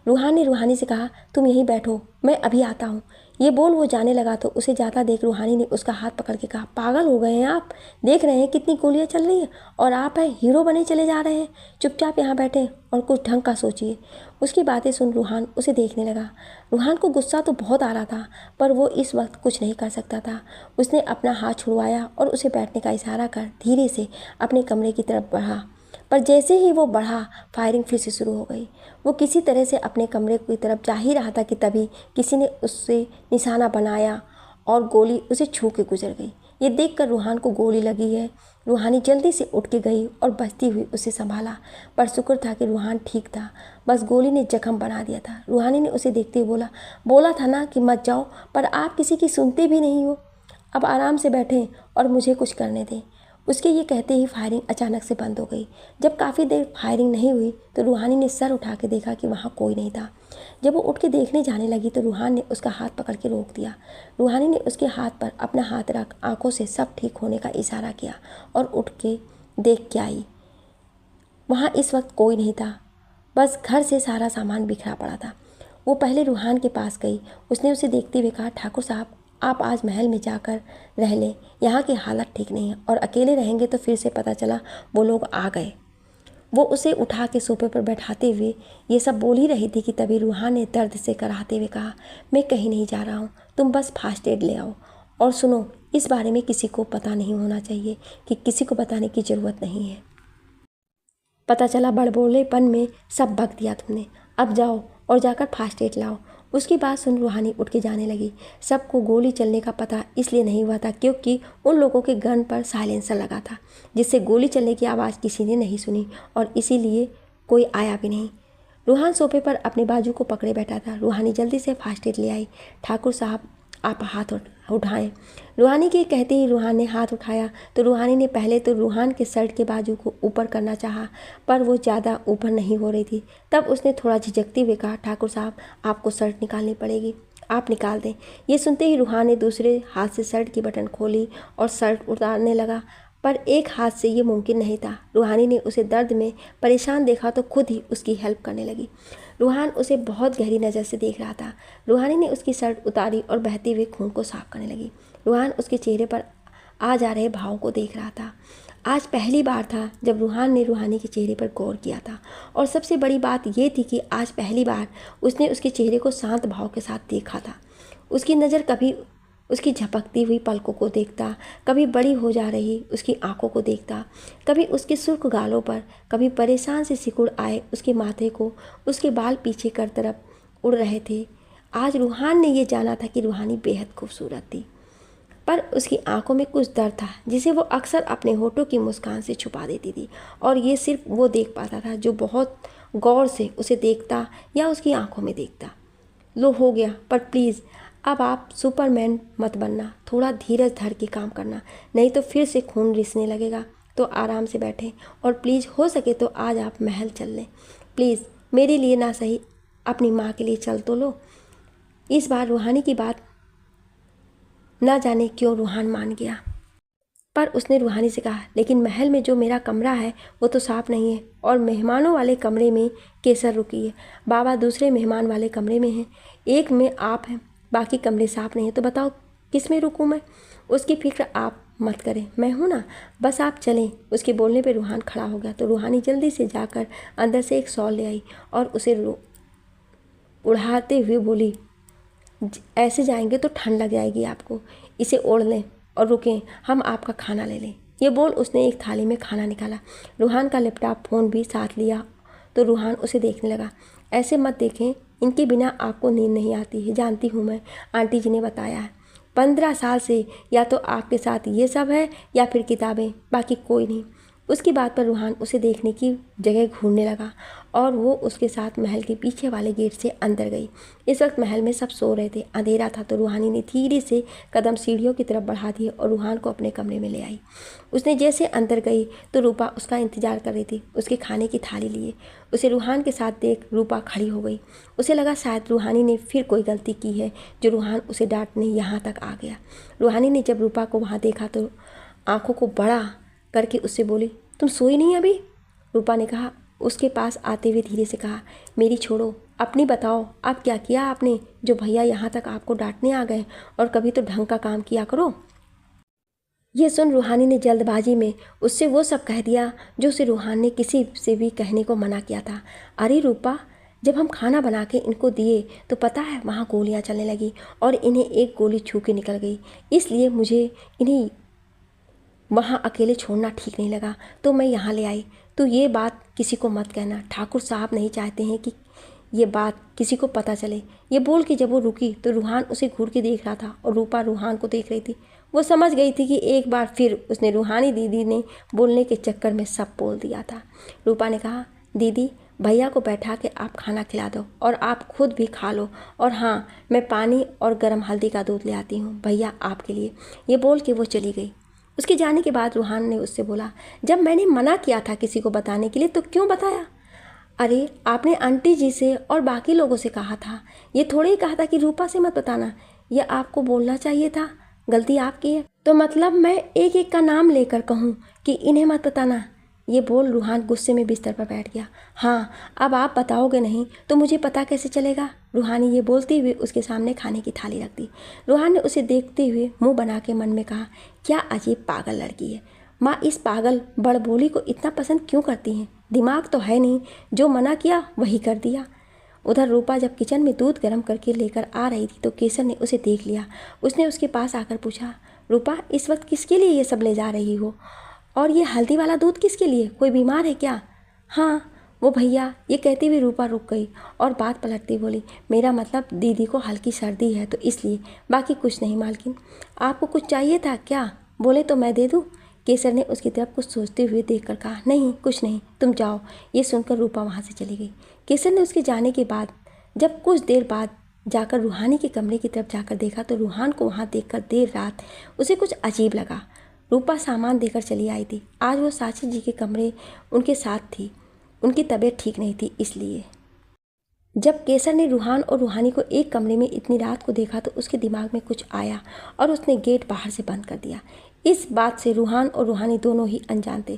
रूहान ने रूहानी से कहा, तुम यहीं बैठो, मैं अभी आता हूँ। ये बोल वो जाने लगा तो उसे जाता देख रूहानी ने उसका हाथ पकड़ के कहा, पागल हो गए हैं आप? देख रहे हैं कितनी गोलियां चल रही हैं और आप हैं हीरो बने चले जा रहे हैं। चुपचाप यहाँ बैठे और कुछ ढंग का सोचिए। उसकी बातें सुन रूहान उसे देखने लगा। रूहान को गुस्सा तो बहुत आ रहा था पर वो इस वक्त कुछ नहीं कर सकता था। उसने अपना हाथ छुड़वाया और उसे बैठने का इशारा कर धीरे से अपने कमरे की तरफ बढ़ा। पर जैसे ही वो बढ़ा फायरिंग फिर से शुरू हो गई। वो किसी तरह से अपने कमरे की तरफ जा ही रहा था कि तभी किसी ने उससे निशाना बनाया और गोली उसे छू के गुजर गई। ये देखकर रूहान को गोली लगी है। रूहानी जल्दी से उठ के गई और बचती हुई उसे संभाला, पर शुक्र था कि रूहान ठीक था, बस गोली ने जख्म बना दिया था। रूहानी ने उसे देखते हुए बोला था ना कि मत जाओ, पर आप किसी की सुनते भी नहीं हो। अब आराम से बैठें और मुझे कुछ करने दें। उसके ये कहते ही फायरिंग अचानक से बंद हो गई। जब काफ़ी देर फायरिंग नहीं हुई तो रूहानी ने सर उठा के देखा कि वहाँ कोई नहीं था। जब वो उठ के देखने जाने लगी तो रूहान ने उसका हाथ पकड़ के रोक दिया। रूहानी ने उसके हाथ पर अपना हाथ रख आंखों से सब ठीक होने का इशारा किया और उठ के देख के आई। वहाँ इस वक्त कोई नहीं था, बस घर से सारा सामान बिखरा पड़ा था। वो पहले रूहान के पास गई। उसने उसे देखते हुए कहा, ठाकुर साहब, आप आज महल में जाकर रह लें, यहाँ की हालत ठीक नहीं है और अकेले रहेंगे तो फिर से पता चला वो लोग आ गए। वो उसे उठा के सोफे पर बैठाते हुए ये सब बोल ही रही थी कि तभी रूहान ने दर्द से कराहते हुए कहा, मैं कहीं नहीं जा रहा हूँ, तुम बस फर्स्ट एड ले आओ। और सुनो, इस बारे में किसी को पता नहीं होना चाहिए, कि किसी को बताने की ज़रूरत नहीं है। पता चला बड़बोलेपन में सब बक दिया तुमने। अब जाओ और जाकर फर्स्ट एड लाओ। उसकी बात सुन रूहानी उठ के जाने लगी। सबको गोली चलने का पता इसलिए नहीं हुआ था क्योंकि उन लोगों के गन पर साइलेंसर लगा था, जिससे गोली चलने की आवाज़ किसी ने नहीं सुनी और इसीलिए कोई आया भी नहीं। रूहान सोफे पर अपने बाजू को पकड़े बैठा था। रूहानी जल्दी से फर्स्ट एड ले आई। ठाकुर साहब, आप हाथ उठाएं। रूहानी के कहते ही रूहान ने हाथ उठाया तो रूहानी ने पहले तो रूहान के शर्ट के बाजू को ऊपर करना चाहा, पर वो ज़्यादा ऊपर नहीं हो रही थी। तब उसने थोड़ा झिझकते हुए कहा, ठाकुर साहब, आपको शर्ट निकालनी पड़ेगी, आप निकाल दें। ये सुनते ही रूहान ने दूसरे हाथ से शर्ट की बटन खोली और शर्ट उतारने लगा, पर एक हाथ से ये मुमकिन नहीं था। रूहानी ने उसे दर्द में परेशान देखा तो खुद ही उसकी हेल्प करने लगी। रूहान उसे बहुत गहरी नज़र से देख रहा था। रूहानी ने उसकी शर्ट उतारी और बहते हुए खून को साफ करने लगी। रूहान उसके चेहरे पर आ जा रहे भाव को देख रहा था। आज पहली बार था जब रूहान ने रूहानी के चेहरे पर गौर किया था, और सबसे बड़ी बात ये थी कि आज पहली बार उसने उसके चेहरे को शांत भाव के साथ देखा था। उसकी नज़र कभी उसकी झपकती हुई पलकों को देखता, कभी बड़ी हो जा रही उसकी आंखों को देखता, कभी उसके सुर्ख गालों पर, कभी परेशान से सिकुड़ आए उसके माथे को। उसके बाल पीछे कर तरफ उड़ रहे थे। आज रूहान ने ये जाना था कि रूहानी बेहद खूबसूरत थी, पर उसकी आंखों में कुछ डर था जिसे वो अक्सर अपने होठों की मुस्कान से छुपा देती थी, और ये सिर्फ वो देख पाता था जो बहुत गौर से उसे देखता या उसकी आंखों में देखता। लो हो गया, पर प्लीज़ अब आप सुपरमैन मत बनना, थोड़ा धीरज धर के काम करना, नहीं तो फिर से खून रिसने लगेगा। तो आराम से बैठें और प्लीज़ हो सके तो आज आप महल चल लें। प्लीज़ मेरे लिए ना सही, अपनी माँ के लिए चल तो लो। इस बार रूहानी की बात ना जाने क्यों रूहान मान गया, पर उसने रूहानी से कहा, लेकिन महल में जो मेरा कमरा है वो तो साफ़ नहीं है, और मेहमानों वाले कमरे में केसर रुकी है, बाबा दूसरे मेहमान वाले कमरे में हैं, एक में आप हैं, बाकी कमरे साफ़ नहीं है, तो बताओ किस में रुकूँ मैं? उसकी फिक्र आप मत करें, मैं हूँ ना, बस आप चलें। उसके बोलने पे रूहान खड़ा हो गया तो रूहानी जल्दी से जाकर अंदर से एक शॉल ले आई और उसे उड़ाते हुए बोली, ऐसे जाएंगे तो ठंड लग जाएगी आपको, इसे ओढ़ लें और रुकें, हम आपका खाना ले लें। ये बोल उसने एक थाली में खाना निकाला। रूहान का लैपटॉप फ़ोन भी साथ लिया तो रूहान उसे देखने लगा। ऐसे मत देखें, इनके बिना आपको नींद नहीं आती है, जानती हूँ मैं, आंटी जी ने बताया है। 15 साल से या तो आपके साथ ये सब है या फिर किताबें, बाकी कोई नहीं। उसकी बात पर रूहान उसे देखने की जगह घूरने लगा और वो उसके साथ महल के पीछे वाले गेट से अंदर गई। इस वक्त महल में सब सो रहे थे, अंधेरा था, तो रूहानी ने धीरे से कदम सीढ़ियों की तरफ बढ़ा दिए और रूहान को अपने कमरे में ले आई। उसने जैसे अंदर गई तो रूपा उसका इंतजार कर रही थी, उसके खाने की थाली लिए। उसे रूहान के साथ देख रूपा खड़ी हो गई। उसे लगा शायद रूहानी ने फिर कोई गलती की है जो रूहान उसे डांटने यहाँ तक आ गया। रूहानी ने जब रूपा को वहाँ देखा तो आंखों को बड़ा करके उससे बोली, तुम सोई नहीं अभी? रूपा ने कहा, उसके पास आते हुए धीरे से कहा, मेरी छोड़ो, अपनी बताओ, आप क्या किया आपने जो भैया यहाँ तक आपको डांटने आ गए, और कभी तो ढंग का काम किया करो। यह सुन रूहानी ने जल्दबाजी में उससे वो सब कह दिया जो उसे रूहान ने किसी से भी कहने को मना किया था। अरे रूपा, जब हम खाना बना के इनको दिए तो पता है वहाँ गोलियाँ चलने लगी और इन्हें एक गोली छू के निकल गई, इसलिए मुझे इन्हें वहाँ अकेले छोड़ना ठीक नहीं लगा तो मैं यहाँ ले आई। तो ये बात किसी को मत कहना, ठाकुर साहब नहीं चाहते हैं कि ये बात किसी को पता चले। ये बोल के जब वो रुकी तो रूहान उसे घूर के देख रहा था और रूपा रूहान को देख रही थी। वो समझ गई थी कि एक बार फिर उसने रूहानी दीदी ने बोलने के चक्कर में सब बोल दिया था। रूपा ने कहा, दीदी भैया को बैठा के आप खाना खिला दो और आप खुद भी खा लो, और हाँ, मैं पानी और गर्म हल्दी का दूध ले आती हूँ भैया आपके लिए। ये बोल के वो चली गई। उसके जाने के बाद रूहान ने उससे बोला, जब मैंने मना किया था किसी को बताने के लिए तो क्यों बताया? अरे आपने आंटी जी से और बाकी लोगों से कहा था, ये थोड़े ही कहा था कि रूपा से मत बताना। यह आपको बोलना चाहिए था, गलती आपकी है। तो मतलब मैं एक एक का नाम लेकर कहूँ कि इन्हें मत बताना? ये बोल रूहान गुस्से में बिस्तर पर बैठ गया। हाँ, अब आप बताओगे नहीं तो मुझे पता कैसे चलेगा? रूहानी ये बोलते हुए उसके सामने खाने की थाली रख दी। रूहान ने उसे देखते हुए मुंह बना के मन में कहा, क्या अजीब पागल लड़की है। माँ इस पागल बड़बोली को इतना पसंद क्यों करती हैं? दिमाग तो है नहीं, जो मना किया वही कर दिया। उधर रूपा जब किचन में दूध गर्म करके लेकर आ रही थी तो केसर ने उसे देख लिया। उसने उसके पास आकर पूछा, रूपा इस वक्त किसके लिए ये सब ले जा रही हो? और ये हल्दी वाला दूध किसके लिए? कोई बीमार है क्या? हाँ वो भैया। ये कहती हुई रूपा रुक गई और बात पलटती बोली, मेरा मतलब दीदी को हल्की सर्दी है तो इसलिए, बाकी कुछ नहीं मालकिन। आपको कुछ चाहिए था क्या? बोले तो मैं दे दूँ? केसर ने उसकी तरफ कुछ सोचते हुए देखकर कहा, नहीं कुछ नहीं, तुम जाओ। ये सुनकर रूपा वहाँ से चली गई। केसर ने उसके जाने के बाद जब कुछ देर बाद जाकर रूहानी के कमरे की तरफ जाकर देखा तो रूहान को वहाँ देखकर देर रात उसे कुछ अजीब लगा। रूपा सामान देकर चली आई थी। आज वो साची जी के कमरे उनके साथ थी, उनकी तबीयत ठीक नहीं थी इसलिए। जब केसर ने रूहान और रूहानी को एक कमरे में इतनी रात को देखा तो उसके दिमाग में कुछ आया और उसने गेट बाहर से बंद कर दिया। इस बात से रूहान और रूहानी दोनों ही अनजान थे।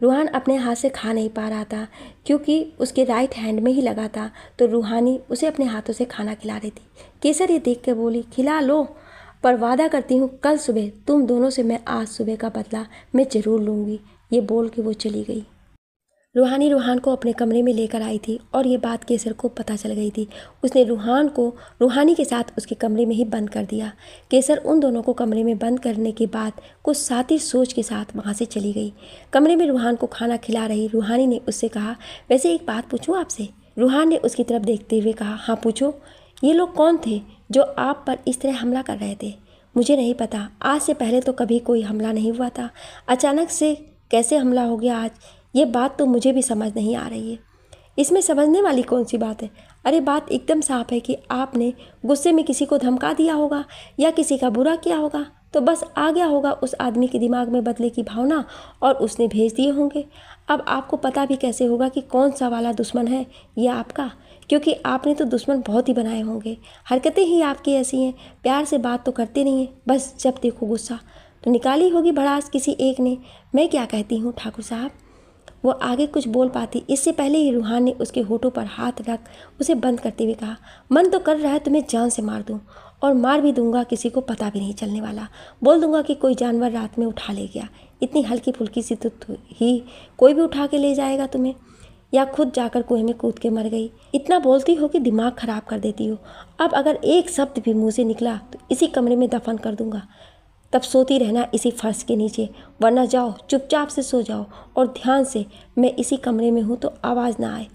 रूहान अपने हाथ से खा नहीं पा रहा था क्योंकि उसके राइट हैंड में ही लगा था, तो रूहानी उसे अपने हाथों से खाना खिला रही थी। केसर ये देख कर बोली, खिला लो, पर वादा करती हूँ कल सुबह तुम दोनों से मैं आज सुबह का बदला मैं ज़रूर लूँगी। ये बोल के वो चली गई। रूहानी रूहान को अपने कमरे में लेकर आई थी और ये बात केसर को पता चल गई थी। उसने रूहान को रूहानी के साथ उसके कमरे में ही बंद कर दिया। केसर उन दोनों को कमरे में बंद करने के बाद कुछ साथी सोच के साथ वहाँ से चली गई। कमरे में रूहान को खाना खिला रही रूहानी ने उससे कहा, वैसे एक बात पूछूं आपसे? रूहान ने उसकी तरफ देखते हुए कहा, हाँ पूछो। ये लोग कौन थे जो आप पर इस तरह हमला कर रहे थे? मुझे नहीं पता, आज से पहले तो कभी कोई हमला नहीं हुआ था। अचानक से कैसे हमला हो गया आज, ये बात तो मुझे भी समझ नहीं आ रही है। इसमें समझने वाली कौन सी बात है? अरे बात एकदम साफ है कि आपने गुस्से में किसी को धमका दिया होगा या किसी का बुरा किया होगा, तो बस आ गया होगा उस आदमी के दिमाग में बदले की भावना और उसने भेज दिए होंगे। अब आपको पता भी कैसे होगा कि कौन सा वाला दुश्मन है ये आपका, क्योंकि आपने तो दुश्मन बहुत ही बनाए होंगे। हरकतें ही आपकी ऐसी हैं, प्यार से बात तो करते नहीं हैं, बस जब देखो गुस्सा। तो निकाली होगी भड़ास किसी एक ने। मैं क्या कहती हूँ ठाकुर साहब? वो आगे कुछ बोल पाती इससे पहले ही रूहान ने उसके होठों पर हाथ रख उसे बंद करते हुए कहा, मन तो कर रहा है तुम्हें जान से मार दूं, और मार भी दूंगा, किसी को पता भी नहीं चलने वाला। बोल दूंगा कि कोई जानवर रात में उठा ले गया। इतनी हल्की फुल्की सी तो ही कोई भी उठा के ले जाएगा तुम्हें, या खुद जाकर कुएं में कूद के मर गई। इतना बोलती हो कि दिमाग खराब कर देती हो। अब अगर एक शब्द भी मुँह से निकला तो इसी कमरे में दफन कर दूंगा। तब सोती रहना इसी फर्श के नीचे, वरना जाओ चुपचाप से सो जाओ और ध्यान से, मैं इसी कमरे में हूँ तो आवाज़ ना आए।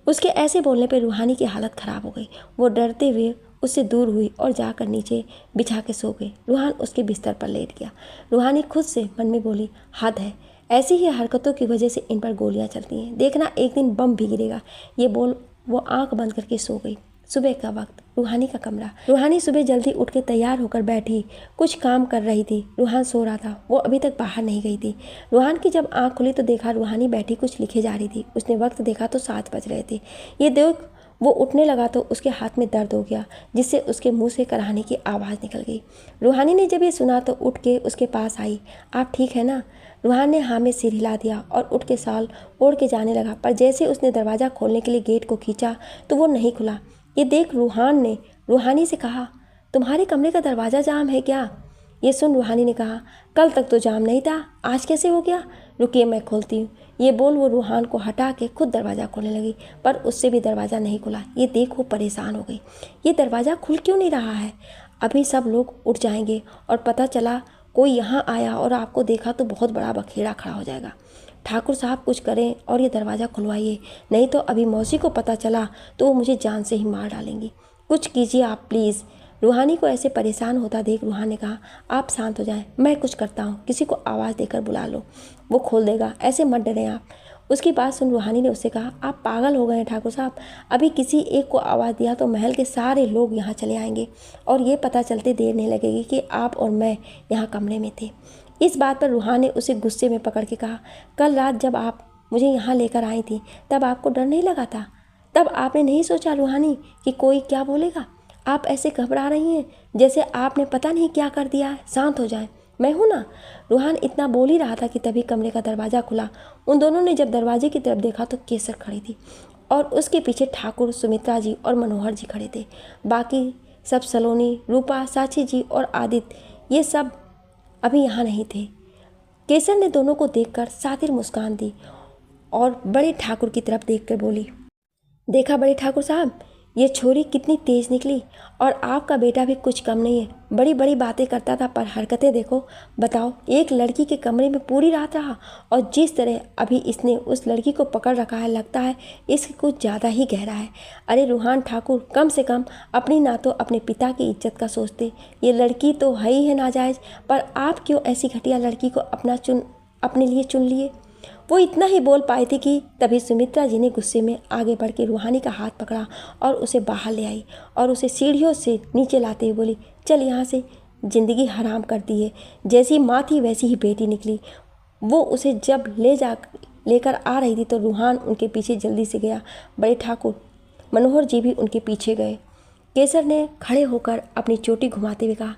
उसके ऐसे बोलने पर रूहानी की हालत ख़राब हो गई। वो डरते हुए उससे दूर हुई और जाकर नीचे बिछा के सो गई। रूहान उसके बिस्तर पर लेट गया। रूहानी खुद से मन में बोली, हद है, ऐसी ही हरकतों की वजह से इन पर गोलियां चलती हैं, देखना एक दिन बम भी गिरेगा। ये बोल वो आंख बंद करके सो गई। सुबह का वक्त, रूहानी का कमरा। रूहानी सुबह जल्दी उठ के तैयार होकर बैठी, कुछ काम कर रही थी। रूहान सो रहा था, वो अभी तक बाहर नहीं गई थी। रूहान की जब आंख खुली तो देखा रूहानी बैठी कुछ लिखे जा रही थी। उसने वक्त देखा तो 7 बज रहे थे। ये देख वो उठने लगा तो उसके हाथ में दर्द हो गया, जिससे उसके मुंह से कराहने की आवाज़ निकल गई। रूहानी ने जब ये सुना तो उठ के उसके पास आई। आप ठीक है ना? रूहान ने हाँ में सिर हिला दिया और उठ के साल ओढ़ के जाने लगा, पर जैसे उसने दरवाज़ा खोलने के लिए गेट को खींचा तो वो नहीं खुला। ये देख रूहान ने रूहानी से कहा, तुम्हारे कमरे का दरवाज़ा जाम है क्या? ये सुन रूहानी ने कहा, कल तक तो जाम नहीं था, आज कैसे हो गया? रुकिए मैं खोलती हूँ। ये बोल वो रूहान को हटा के खुद दरवाज़ा खोलने लगी, पर उससे भी दरवाज़ा नहीं खुला। ये देख वो परेशान हो गई। ये दरवाज़ा खुल क्यों नहीं रहा है? अभी सब लोग उठ जाएंगे और पता चला कोई यहाँ आया और आपको देखा तो बहुत बड़ा बखेड़ा खड़ा हो जाएगा। ठाकुर साहब कुछ करें और ये दरवाज़ा खुलवाइए, नहीं तो अभी मौसी को पता चला तो वो मुझे जान से ही मार डालेंगी। कुछ कीजिए आप प्लीज़। रूहानी को ऐसे परेशान होता देख रूहान ने कहा, आप शांत हो जाएं, मैं कुछ करता हूँ, किसी को आवाज़ देकर बुला लो, वो खोल देगा, ऐसे मत डरें आप। उसकी बात सुन रूहानी ने उससे कहा, आप पागल हो गए हैं ठाकुर साहब, अभी किसी एक को आवाज़ दिया तो महल के सारे लोग यहाँ चले आएंगे और ये पता चलते देर नहीं लगेगी कि आप और मैं यहाँ कमरे में थे। इस बात पर रूहान ने उसे गुस्से में पकड़ के कहा, कल रात जब आप मुझे यहाँ लेकर आई थी तब आपको डर नहीं लगा था? तब आपने नहीं सोचा रूहानी कि कोई क्या बोलेगा? आप ऐसे घबरा रही हैं जैसे आपने पता नहीं क्या कर दिया है। शांत हो जाएं, मैं हूँ ना। रूहान इतना बोल ही रहा था कि तभी कमरे का दरवाज़ा खुला। उन दोनों ने जब दरवाजे की तरफ देखा तो केसर खड़ी थी और उसके पीछे ठाकुर, सुमित्रा जी और मनोहर जी खड़े थे। बाकी सब सलोनी, रूपा, साक्षी जी और आदित्य, ये सब अभी यहाँ नहीं थे। केसर ने दोनों को देखकर सातिर मुस्कान दी और बड़े ठाकुर की तरफ देखकर बोली, देखा बड़े ठाकुर साहब, ये छोरी कितनी तेज निकली और आपका बेटा भी कुछ कम नहीं है। बड़ी बड़ी बातें करता था पर हरकतें देखो। बताओ, एक लड़की के कमरे में पूरी रात रहा और जिस तरह अभी इसने उस लड़की को पकड़ रखा है, लगता है इसकी कुछ ज़्यादा ही गहरा है। अरे रूहान ठाकुर, कम से कम अपनी ना तो अपने पिता की इज्जत का सोचते। ये लड़की तो है ही है नाजायज़, पर आप क्यों ऐसी घटिया लड़की को अपने लिए चुन लिए? वो इतना ही बोल पाई थी कि तभी सुमित्रा जी ने गुस्से में आगे बढ़ के रूहानी का हाथ पकड़ा और उसे बाहर ले आई और उसे सीढ़ियों से नीचे लाते हुए बोली, चल यहाँ से, ज़िंदगी हराम कर दी है। जैसी माँ थी वैसी ही बेटी निकली। वो उसे जब लेकर आ रही थी तो रूहान उनके पीछे जल्दी से गया। बड़े ठाकुर, मनोहर जी भी उनके पीछे गए। केसर ने खड़े होकर अपनी चोटी घुमाते हुए कहा,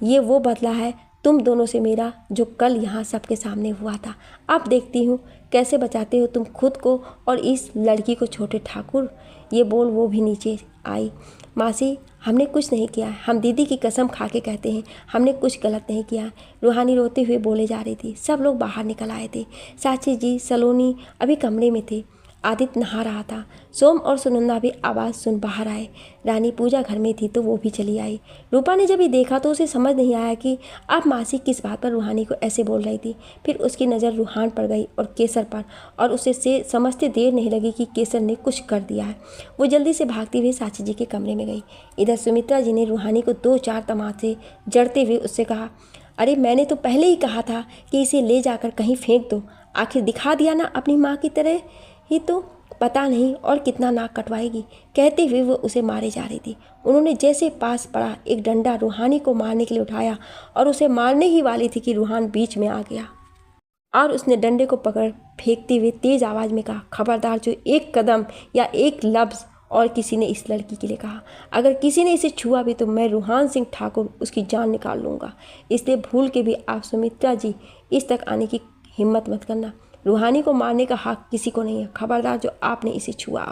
ये वो बदला है तुम दोनों से मेरा जो कल यहाँ सबके सामने हुआ था। अब देखती हूँ कैसे बचाते हो तुम खुद को और इस लड़की को। छोटे ठाकुर, ये बोल वो भी नीचे आई। मासी हमने कुछ नहीं किया है, हम दीदी की कसम खा के कहते हैं हमने कुछ गलत नहीं किया। रूहानी रोते हुए बोले जा रही थी। सब लोग बाहर निकल आए थे। साची जी, सलोनी अभी कमरे में थे। आदित्य नहा रहा था। सोम और सुनंदा भी आवाज़ सुन बाहर आए। रानी पूजा घर में थी तो वो भी चली आई। रूपा ने जब ये देखा तो उसे समझ नहीं आया कि अब मासी किस बात पर रूहानी को ऐसे बोल रही थी। फिर उसकी नज़र रूहान पर गई और केसर पर, और उसे से समझते देर नहीं लगी कि केसर ने कुछ कर दिया है। वो जल्दी से भागती हुई साची जी के कमरे में गई। इधर सुमित्रा जी ने रूहानी को 2-4 तमाचे जड़ते हुए उससे कहा, अरे मैंने तो पहले ही कहा था कि इसे ले जाकर कहीं फेंक दो। आखिर दिखा दिया ना अपनी माँ की तरह ही, तो पता नहीं और कितना नाक कटवाएगी। कहते हुए वो उसे मारे जा रही थी। उन्होंने जैसे पास पड़ा एक डंडा रूहानी को मारने के लिए उठाया और उसे मारने ही वाली थी कि रूहान बीच में आ गया और उसने डंडे को पकड़ फेंकते हुए तेज आवाज़ में कहा, खबरदार जो एक कदम या एक लफ्ज़ और किसी ने इस लड़की के लिए कहा, अगर किसी ने इसे छुआ भी तो मैं रूहान सिंह ठाकुर उसकी जान निकाल लूँगा। इसलिए भूल के भी आप सुमित्रा जी इस तक आने की हिम्मत मत करना। रूहानी को मारने का हक किसी को नहीं है। खबरदार जो आपने इसे छुआ।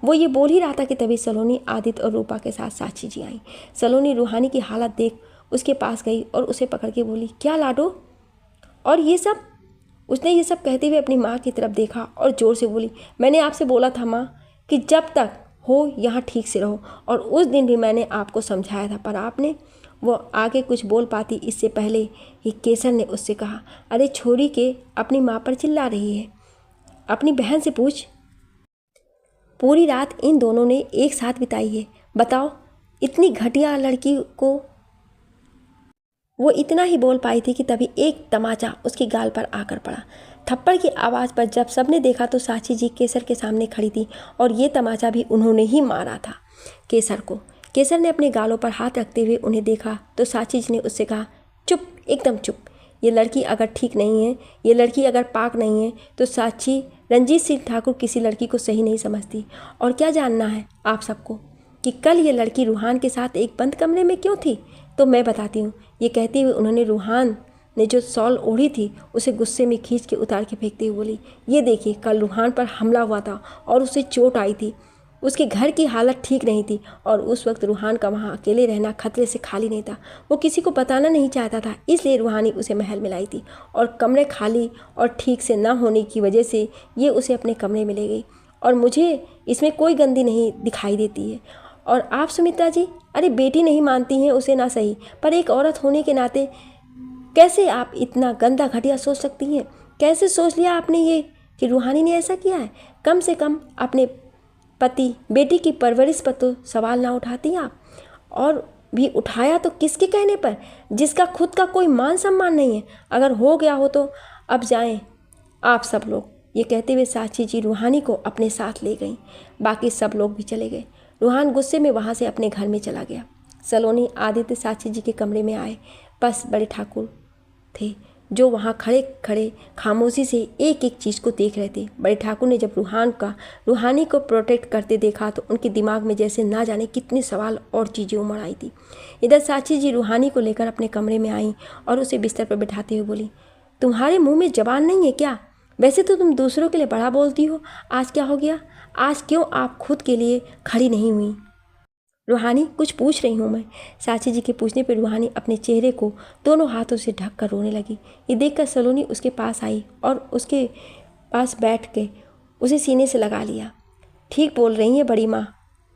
वो ये बोल ही रहा था कि तभी सलोनी, आदित्य और रूपा के साथ साची जी आई। सलोनी रूहानी की हालत देख उसके पास गई और उसे पकड़ के बोली, क्या लाडो और ये सब? उसने ये सब कहते हुए अपनी माँ की तरफ देखा और ज़ोर से बोली, मैंने आपसे बोला था माँ कि जब तक हो यहाँ ठीक से रहो, और उस दिन भी मैंने आपको समझाया था, पर आपने। वो आगे कुछ बोल पाती इससे पहले ही केसर ने उससे कहा, अरे छोरी के अपनी माँ पर चिल्ला रही है, अपनी बहन से पूछ। पूरी रात इन दोनों ने एक साथ बिताई है, बताओ इतनी घटिया लड़की को। वो इतना ही बोल पाई थी कि तभी एक तमाचा उसकी गाल पर आकर पड़ा। थप्पड़ की आवाज़ पर जब सबने देखा तो साची जी केसर के सामने खड़ी थी और ये तमाचा भी उन्होंने ही मारा था केसर को। केसर ने अपने गालों पर हाथ रखते हुए उन्हें देखा तो साची जी ने उससे कहा, चुप, एकदम चुप। ये लड़की अगर ठीक नहीं है, ये लड़की अगर पाक नहीं है तो साची रंजीत सिंह ठाकुर किसी लड़की को सही नहीं समझती। और क्या जानना है आप सबको कि कल ये लड़की रूहान के साथ एक बंद कमरे में क्यों थी? तो मैं बताती हूँ। ये कहते हुए उन्होंने रूहान ने जो शॉल ओढ़ी थी उसे गुस्से में खींच के उतार के फेंकते हुए बोली, ये देखिए कल रूहान पर हमला हुआ था और उसे चोट आई थी। उसके घर की हालत ठीक नहीं थी और उस वक्त रूहान का वहाँ अकेले रहना खतरे से खाली नहीं था। वो किसी को बताना नहीं चाहता था, इसलिए रूहानी उसे महल में लाई थी और कमरे खाली और ठीक से न होने की वजह से ये उसे अपने कमरे में ले गई। और मुझे इसमें कोई गंदी नहीं दिखाई देती है। और आप सुमित्रा जी, अरे बेटी नहीं मानती हैं उसे ना सही, पर एक औरत होने के नाते कैसे आप इतना गंदा घटिया सोच सकती हैं? कैसे सोच लिया आपने ये कि रूहानी ने ऐसा किया है? कम से कम अपने पति बेटी की परवरिश पर तो सवाल ना उठाती आप, और भी उठाया तो किसके कहने पर, जिसका खुद का कोई मान सम्मान नहीं है। अगर हो गया हो तो अब जाएं आप सब लोग। ये कहते हुए साची जी रूहानी को अपने साथ ले गईं। बाकी सब लोग भी चले गए। रूहान गुस्से में वहाँ से अपने घर में चला गया। सलोनी, आदित्य साची जी के कमरे में आए। बस बड़े ठाकुर थे जो वहाँ खड़े खड़े खामोशी से एक एक चीज़ को देख रहे थे। बड़े ठाकुर ने जब रूहानी को प्रोटेक्ट करते देखा तो उनके दिमाग में जैसे ना जाने कितने सवाल और चीज़ें उमड़ आई थी। इधर साची जी रूहानी को लेकर अपने कमरे में आई और उसे बिस्तर पर बिठाते हुए बोली, तुम्हारे मुंह में जबान नहीं है क्या? वैसे तो तुम दूसरों के लिए बड़ा बोलती हो, आज क्या हो गया? आज क्यों आप खुद के लिए खड़ी नहीं हुई? रूहानी, कुछ पूछ रही हूँ मैं। साची जी के पूछने पर रूहानी अपने चेहरे को दोनों हाथों से ढक कर रोने लगी। ये देखकर सलोनी उसके पास आई और उसके पास बैठ के उसे सीने से लगा लिया। ठीक बोल रही हैं बड़ी माँ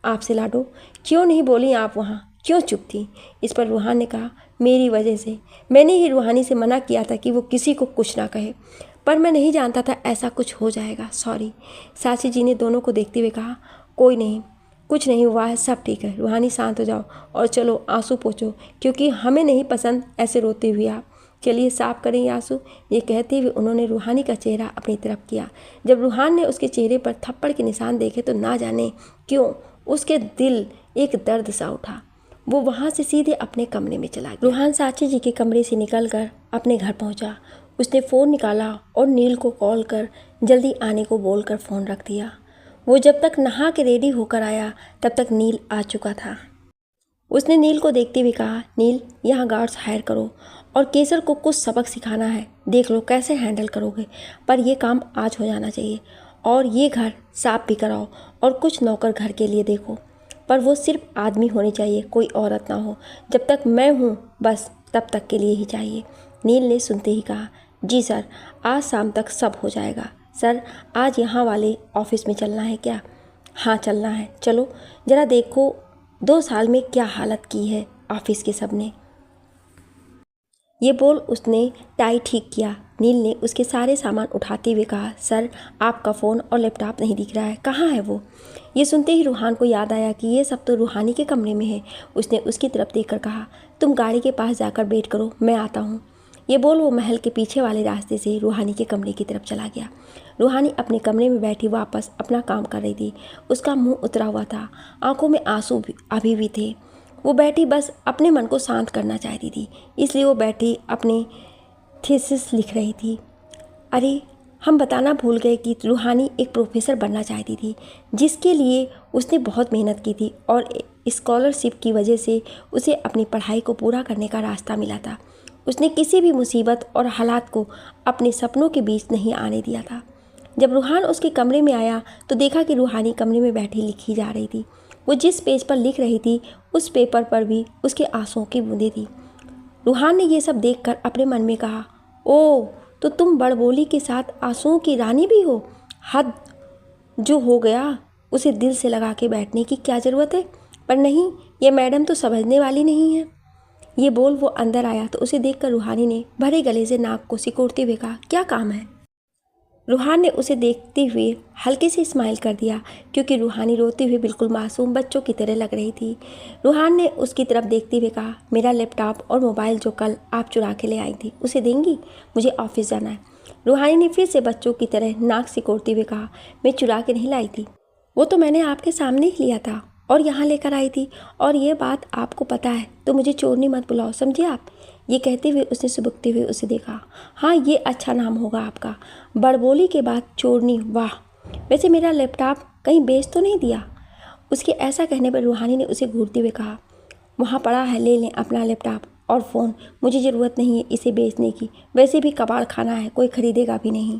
आपसे लाडो, क्यों नहीं बोली आप वहाँ, क्यों चुप थी? इस पर रूहान ने कहा, मेरी वजह से। मैंने ही रूहानी से मना किया था कि वो किसी को कुछ ना कहे, पर मैं नहीं जानता था ऐसा कुछ हो जाएगा, सॉरी। साची जी ने दोनों को देखते हुए कहा, कोई नहीं, कुछ नहीं हुआ है, सब ठीक है। रूहानी शांत हो जाओ और चलो आंसू पोंछो, क्योंकि हमें नहीं पसंद ऐसे रोते हुए आप। चलिए साफ करें ये आंसू। ये कहते हुए उन्होंने रूहानी का चेहरा अपनी तरफ किया। जब रूहान ने उसके चेहरे पर थप्पड़ के निशान देखे तो ना जाने क्यों उसके दिल एक दर्द सा उठा। वो वहाँ से सीधे अपने कमरे में चला गया। रूहान साची जी के कमरे से निकलकर अपने घर पहुँचा। उसने फ़ोन निकाला और नील को कॉल कर जल्दी आने को बोलकर फ़ोन रख दिया। वो जब तक नहा के रेडी होकर आया तब तक नील आ चुका था। उसने नील को देखते हुए कहा, नील, यहाँ गार्ड्स हायर करो और केसर को कुछ सबक सिखाना है, देख लो कैसे हैंडल करोगे, पर यह काम आज हो जाना चाहिए। और ये घर साफ भी कराओ और कुछ नौकर घर के लिए देखो। पर वो सिर्फ आदमी होने चाहिए, कोई औरत ना हो। जब तक मैं हूँ बस तब तक के लिए ही चाहिए। नील ने सुनते ही कहा, जी सर, आज शाम तक सब हो जाएगा। सर, आज यहाँ वाले ऑफिस में चलना है क्या? हाँ चलना है, चलो। ज़रा देखो 2 साल में क्या हालत की है ऑफिस के सब ने। ये बोल उसने टाई ठीक किया। नील ने उसके सारे सामान उठाते हुए कहा, सर आपका फ़ोन और लैपटॉप नहीं दिख रहा है, कहाँ है वो? ये सुनते ही रूहान को याद आया कि ये सब तो रूहानी के कमरे में है। उसने उसकी तरफ देखकर कहा, तुम गाड़ी के पास जाकर वेट करो, मैं आता हूँ। ये बोल वो महल के पीछे वाले रास्ते से रूहानी के कमरे की तरफ चला गया। रूहानी अपने कमरे में बैठी वापस अपना काम कर रही थी। उसका मुँह उतरा हुआ था, आंखों में आंसू अभी भी थे। वो बैठी बस अपने मन को शांत करना चाहती थी, इसलिए वो बैठी अपनी थीसिस लिख रही थी। अरे, हम बताना भूल गए कि रूहानी एक प्रोफेसर बनना चाहती थी, जिसके लिए उसने बहुत मेहनत की थी और स्कॉलरशिप की वजह से उसे अपनी पढ़ाई को पूरा करने का रास्ता मिला था। उसने किसी भी मुसीबत और हालात को अपने सपनों के बीच नहीं आने दिया था। जब रूहान उसके कमरे में आया तो देखा कि रूहानी कमरे में बैठी लिखी जा रही थी। वो जिस पेज पर लिख रही थी उस पेपर पर भी उसके आंसुओं की बूंदें थी। रूहान ने ये सब देखकर अपने मन में कहा, ओह, तो तुम बड़बोली के साथ आंसुओं की रानी भी हो। हद जो हो गया, उसे दिल से लगा के बैठने की क्या ज़रूरत है? पर नहीं, ये मैडम तो समझने वाली नहीं है। ये बोल वो अंदर आया तो उसे देखकर रूहानी ने भरे गले से नाक को सिकोड़ते हुए कहा, क्या काम है? रूहान ने उसे देखते हुए हल्के से स्माइल कर दिया, क्योंकि रूहानी रोते हुए बिल्कुल मासूम बच्चों की तरह लग रही थी। रूहान ने उसकी तरफ देखते हुए कहा, मेरा लैपटॉप और मोबाइल जो कल आप चुरा के ले आई थी, उसे देंगी? मुझे ऑफिस जाना है। रूहानी ने फिर से बच्चों की तरह नाक सिकोड़ते हुए कहा, मैं चुरा के नहीं लाई थी, वो तो मैंने आपके सामने ही लिया था और यहाँ लेकर आई थी, और ये बात आपको पता है, तो मुझे चोरनी मत बुलाओ, समझे आप? ये कहते हुए उसने सुबकते हुए उसे देखा। हाँ, ये अच्छा नाम होगा आपका, बड़बोली के बाद चोरनी, वाह। वैसे मेरा लैपटॉप कहीं बेच तो नहीं दिया? उसके ऐसा कहने पर रूहानी ने उसे घूरते हुए कहा, वहाँ पड़ा है, ले लें अपना लैपटॉप और फ़ोन, मुझे ज़रूरत नहीं है इसे बेचने की, वैसे भी कबाड़ खाना है, कोई ख़रीदेगा भी नहीं।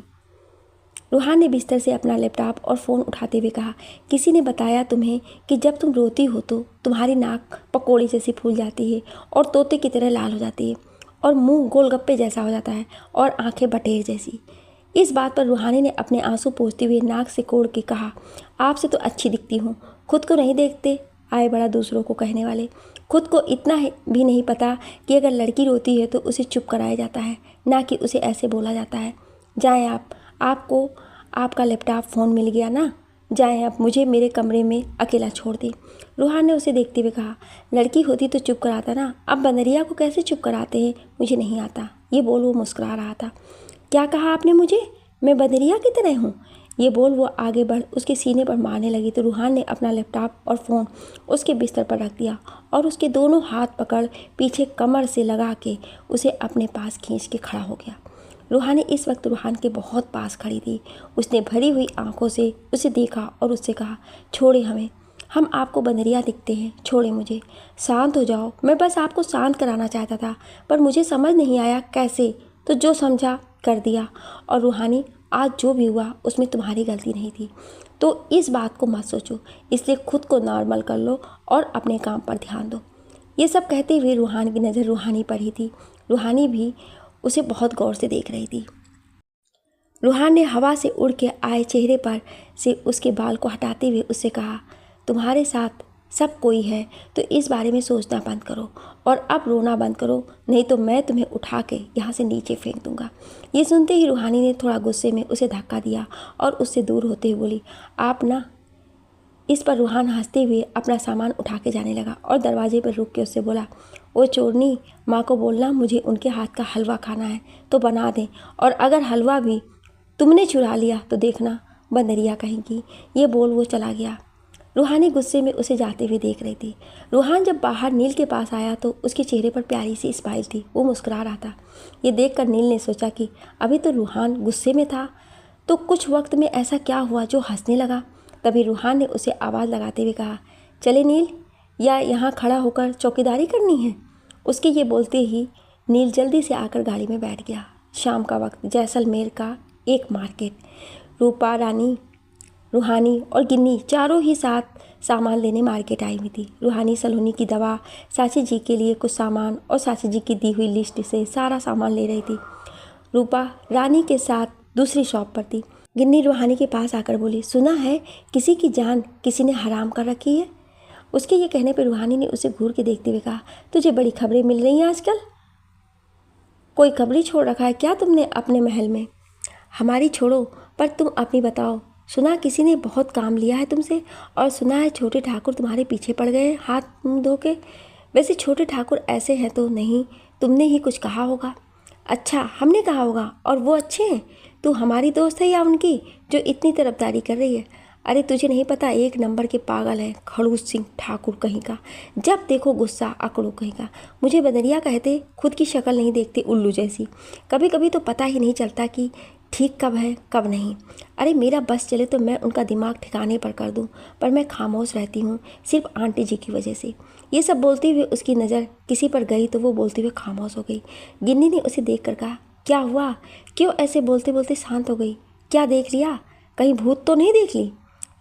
रूहान ने बिस्तर से अपना लैपटॉप और फ़ोन उठाते हुए कहा, किसी ने बताया तुम्हें कि जब तुम रोती हो तो तुम्हारी नाक पकौड़ी जैसी फूल जाती है और तोते की तरह लाल हो जाती है और मुंह गोलगप्पे जैसा हो जाता है और आंखें बटेर जैसी? इस बात पर रूहानी ने अपने आंसू पोंछते हुए नाक से कोड़ के कहा, आपसे तो अच्छी दिखती हूँ, खुद को नहीं देखते? आए बड़ा दूसरों को कहने वाले। खुद को इतना भी नहीं पता कि अगर लड़की रोती है तो उसे चुप कराया जाता है, ना कि उसे ऐसे बोला जाता है। जाएं आप, आपको आपका लैपटॉप फ़ोन मिल गया ना, जाएं आप, मुझे मेरे कमरे में अकेला छोड़ दें। रूहान ने उसे देखते हुए कहा, लड़की होती तो चुप कराता ना, अब बंदरिया को कैसे चुप कराते हैं, मुझे नहीं आता। ये बोल वो मुस्कुरा रहा था। क्या कहा आपने मुझे? मैं बंदरिया की तरह हूँ? ये बोल वो आगे बढ़ उसके सीने पर मारने लगी तो रूहान ने अपना लैपटॉप और फ़ोन उसके बिस्तर पर रख दिया और उसके दोनों हाथ पकड़ पीछे कमर से लगा के उसे अपने पास खींच के खड़ा हो गया। रूहानी इस वक्त रूहान के बहुत पास खड़ी थी। उसने भरी हुई आंखों से उसे देखा और उससे कहा, छोड़े हमें, हम आपको बंदरिया दिखते हैं, छोड़े मुझे, शांत हो जाओ। मैं बस आपको शांत कराना चाहता था, पर मुझे समझ नहीं आया कैसे, तो जो समझा कर दिया। और रूहानी, आज जो भी हुआ उसमें तुम्हारी गलती नहीं थी, तो इस बात को मत सोचो, इसलिए खुद को नॉर्मल कर लो और अपने काम पर ध्यान दो। ये सब कहते हुए रूहान की नज़र रूहानी पर ही थी। रूहानी भी उसे बहुत गौर से देख रही थी। रूहान ने हवा से उड़ के आए चेहरे पर से उसके बाल को हटाते हुए उससे कहा, तुम्हारे साथ सब कोई है तो इस बारे में सोचना बंद करो और अब रोना बंद करो, नहीं तो मैं तुम्हें उठा के यहाँ से नीचे फेंक दूंगा। ये सुनते ही रूहानी ने थोड़ा गुस्से में उसे धक्का दिया और उससे दूर होते हुए बोली, आप ना। इस पर रूहान हंसते हुए अपना सामान उठा के जाने लगा और दरवाजे पर रुक के उससे बोला, ओ चोरनी, माँ को बोलना मुझे उनके हाथ का हलवा खाना है तो बना दें, और अगर हलवा भी तुमने चुरा लिया तो देखना, बंदरिया कहेंगी। ये बोल वो चला गया। रूहानी गुस्से में उसे जाते हुए देख रही थी। रूहान जब बाहर नील के पास आया तो उसके चेहरे पर प्यारी सी स्माइल थी, वो मुस्कुरा रहा था। ये देखकर नील ने सोचा कि अभी तो रूहान गुस्से में था, तो कुछ वक्त में ऐसा क्या हुआ जो हंसने लगा। तभी रूहान ने उसे आवाज़ लगाते हुए कहा, चले नील, या यहाँ खड़ा होकर चौकीदारी करनी है? उसके ये बोलते ही नील जल्दी से आकर गाड़ी में बैठ गया। शाम का वक्त, जैसलमेर का एक मार्केट। रूपा रानी रूहानी और गिन्नी चारों ही साथ सामान लेने मार्केट आई हुई थी। रूहानी सलोनी की दवा, साची जी के लिए कुछ सामान और साची जी की दी हुई लिस्ट से सारा सामान ले रही थी। रूपा रानी के साथ दूसरी शॉप पर थी। गिन्नी रूहानी के पास आकर बोली, सुना है किसी की जान किसी ने हराम कर रखी है। उसके ये कहने पर रूहानी ने उसे घूर के देखते हुए कहा, तुझे बड़ी खबरें मिल रही हैं आजकल? कोई खबरी छोड़ रखा है क्या तुमने अपने महल में? हमारी छोड़ो, पर तुम अपनी बताओ। सुना किसी ने बहुत काम लिया है तुमसे, और सुना है छोटे ठाकुर तुम्हारे पीछे पड़ गए हाथ मुंह धो के। वैसे छोटे ठाकुर ऐसे हैं तो नहीं, तुमने ही कुछ कहा होगा। अच्छा, हमने कहा होगा, और वो अच्छे हैं? तू हमारी दोस्त है या उनकी जो इतनी तरफदारी कर रही है? अरे तुझे नहीं पता, एक नंबर के पागल है खड़ूस सिंह ठाकुर कहीं का। जब देखो गुस्सा अकड़ू कहीं का। मुझे बदरिया कहते, खुद की शक्ल नहीं देखते उल्लू जैसी। कभी कभी तो पता ही नहीं चलता कि ठीक कब है कब नहीं। अरे मेरा बस चले तो मैं उनका दिमाग ठिकाने पर कर दूं, पर मैं खामोश रहती हूँ सिर्फ आंटी जी की वजह से। ये सब बोलते हुए उसकी नज़र किसी पर गई तो वो बोलते हुए खामोश हो गई। गिन्नी ने उसे देख कर कहा, क्या हुआ? क्यों ऐसे बोलते बोलते शांत हो गई? क्या देख लिया? कहीं भूत तो नहीं देख ली?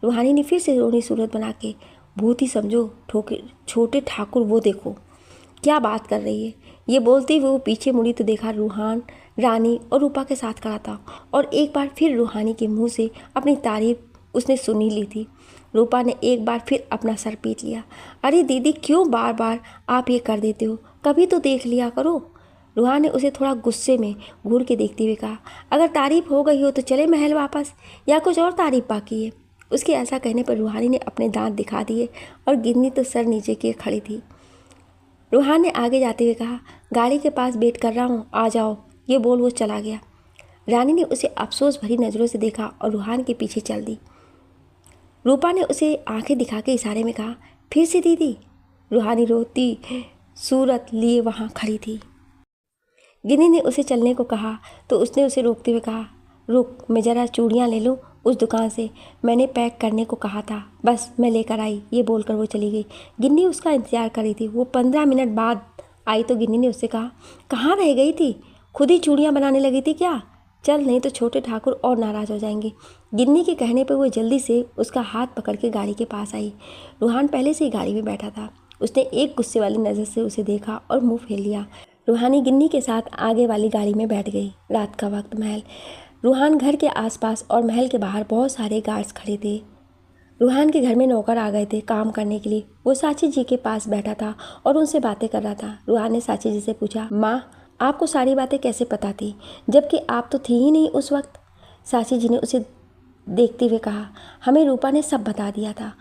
रूहानी ने फिर से रोनी सूरत बना के, भूत ही समझो छोटे ठाकुर वो देखो क्या बात कर रही है। ये बोलते हुए वो पीछे मुड़ी तो देखा रूहान, रानी और रूपा के साथ खड़ा था, और एक बार फिर रूहानी के मुंह से अपनी तारीफ उसने सुनी ली थी। रूपा ने एक बार फिर अपना सर पीट लिया। अरे दीदी, क्यों बार बार आप ये कर देते हो? कभी तो देख लिया करो। रूहान ने उसे थोड़ा गुस्से में घूर के देखते हुए कहा, अगर तारीफ हो गई हो तो चले महल वापस, या कुछ और तारीफ बाकी है? उसके ऐसा कहने पर रूहानी ने अपने दांत दिखा दिए और गिन्नी तो सर नीचे किए खड़ी थी। रूहान ने आगे जाते हुए कहा, गाड़ी के पास वेट कर रहा हूँ, आ जाओ। ये बोल वो चला गया। रानी ने उसे अफसोस भरी नज़रों से देखा और रूहान के पीछे चल दी। रूपा ने उसे आंखें दिखा के इशारे में कहा, फिर से दीदी। रूहानी रोती सूरत लिए वहाँ खड़ी थी। गिन्नी ने उसे चलने को कहा तो उसने उसे रोकते हुए कहा, रुक, मैं ज़रा चूड़ियाँ ले लूँ उस दुकान से, मैंने पैक करने को कहा था, बस मैं लेकर आई। ये बोलकर वो चली गई। गिन्नी उसका इंतज़ार कर रही थी। वो 15 मिनट बाद आई तो गिन्नी ने उससे कहा, कहाँ रह गई थी? खुद ही चूड़ियाँ बनाने लगी थी क्या? चल, नहीं तो छोटे ठाकुर और नाराज़ हो जाएंगे। गिन्नी के कहने पर वो जल्दी से उसका हाथ पकड़ के गाड़ी के पास आई। रूहान पहले से ही गाड़ी में बैठा था। उसने एक गुस्से वाली नज़र से उसे देखा और मुँह फेर लिया। रूहानी गिन्नी के साथ आगे वाली गाड़ी में बैठ गई। रात का वक्त, महल। रूहान घर के आसपास और महल के बाहर बहुत सारे गार्ड्स खड़े थे। रूहान के घर में नौकर आ गए थे काम करने के लिए। वो साची जी के पास बैठा था और उनसे बातें कर रहा था। रूहान ने साची जी से पूछा, माँ, आपको सारी बातें कैसे पता थी, जबकि आप तो थी ही नहीं उस वक्त? साची जी ने उसे देखते हुए कहा, हमें रूपा ने सब बता दिया था,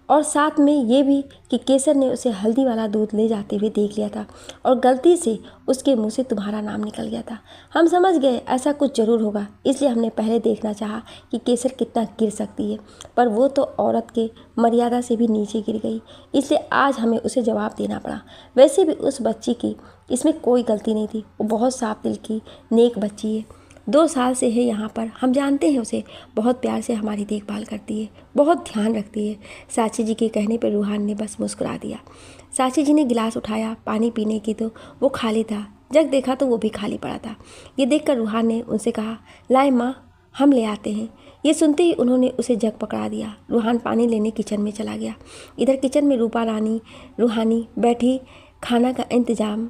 और साथ में ये भी कि केसर ने उसे हल्दी वाला दूध ले जाते हुए देख लिया था, और गलती से उसके मुंह से तुम्हारा नाम निकल गया था। हम समझ गए ऐसा कुछ ज़रूर होगा, इसलिए हमने पहले देखना चाहा कि केसर कितना गिर सकती है, पर वो तो औरत के मर्यादा से भी नीचे गिर गई, इसलिए आज हमें उसे जवाब देना पड़ा। वैसे भी उस बच्ची की इसमें कोई गलती नहीं थी, वो बहुत साफ दिल की नेक बच्ची है। 2 साल से है यहाँ पर, हम जानते हैं उसे। बहुत प्यार से हमारी देखभाल करती है, बहुत ध्यान रखती है। साची जी के कहने पर रूहान ने बस मुस्कुरा दिया। साची जी ने गिलास उठाया पानी पीने की तो वो खाली था। जग देखा तो वो भी खाली पड़ा था। ये देखकर रूहान ने उनसे कहा, लाए माँ, हम ले आते हैं। ये सुनते ही उन्होंने उसे जग पकड़ा दिया। रूहान पानी लेने किचन में चला गया। इधर किचन में रूपा रानी रूहानी बैठी खाना का इंतज़ाम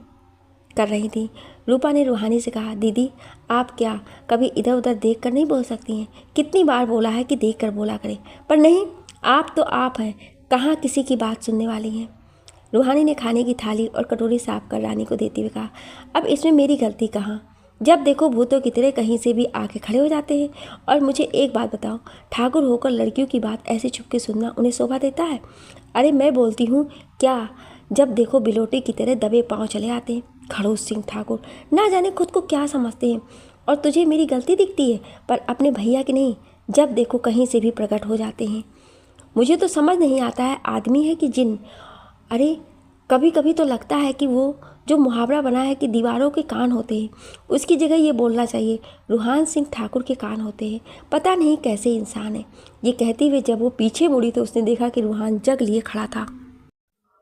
कर रही थी। रूपा ने रूहानी से कहा, दीदी, आप क्या कभी इधर उधर देख कर नहीं बोल सकती हैं? कितनी बार बोला है कि देख कर बोला करें, पर नहीं, आप तो आप हैं, कहाँ किसी की बात सुनने वाली हैं। रूहानी ने खाने की थाली और कटोरी साफ कर रानी को देते हुए कहा, अब इसमें मेरी गलती कहाँ? जब देखो भूतों की तरह कहीं से भी आके खड़े हो जाते हैं। और मुझे एक बात बताओ, ठाकुर होकर लड़कियों की बात ऐसे छुप के सुनना उन्हें शोभा देता है? अरे मैं बोलती हूँ क्या, जब देखो बिलोटी की तरह दबे पाँव चले आते हैं। खड़ूस सिंह ठाकुर ना जाने खुद को क्या समझते हैं। और तुझे मेरी गलती दिखती है, पर अपने भैया की नहीं। जब देखो कहीं से भी प्रकट हो जाते हैं। मुझे तो समझ नहीं आता है, आदमी है कि जिन? अरे कभी कभी तो लगता है कि वो जो मुहावरा बना है कि दीवारों के कान होते हैं, उसकी जगह ये बोलना चाहिए रूहान सिंह ठाकुर के कान होते हैं। पता नहीं कैसे इंसान है। ये कहते हुए जब वो पीछे मुड़ी तो उसने देखा कि रूहान जग लिए खड़ा था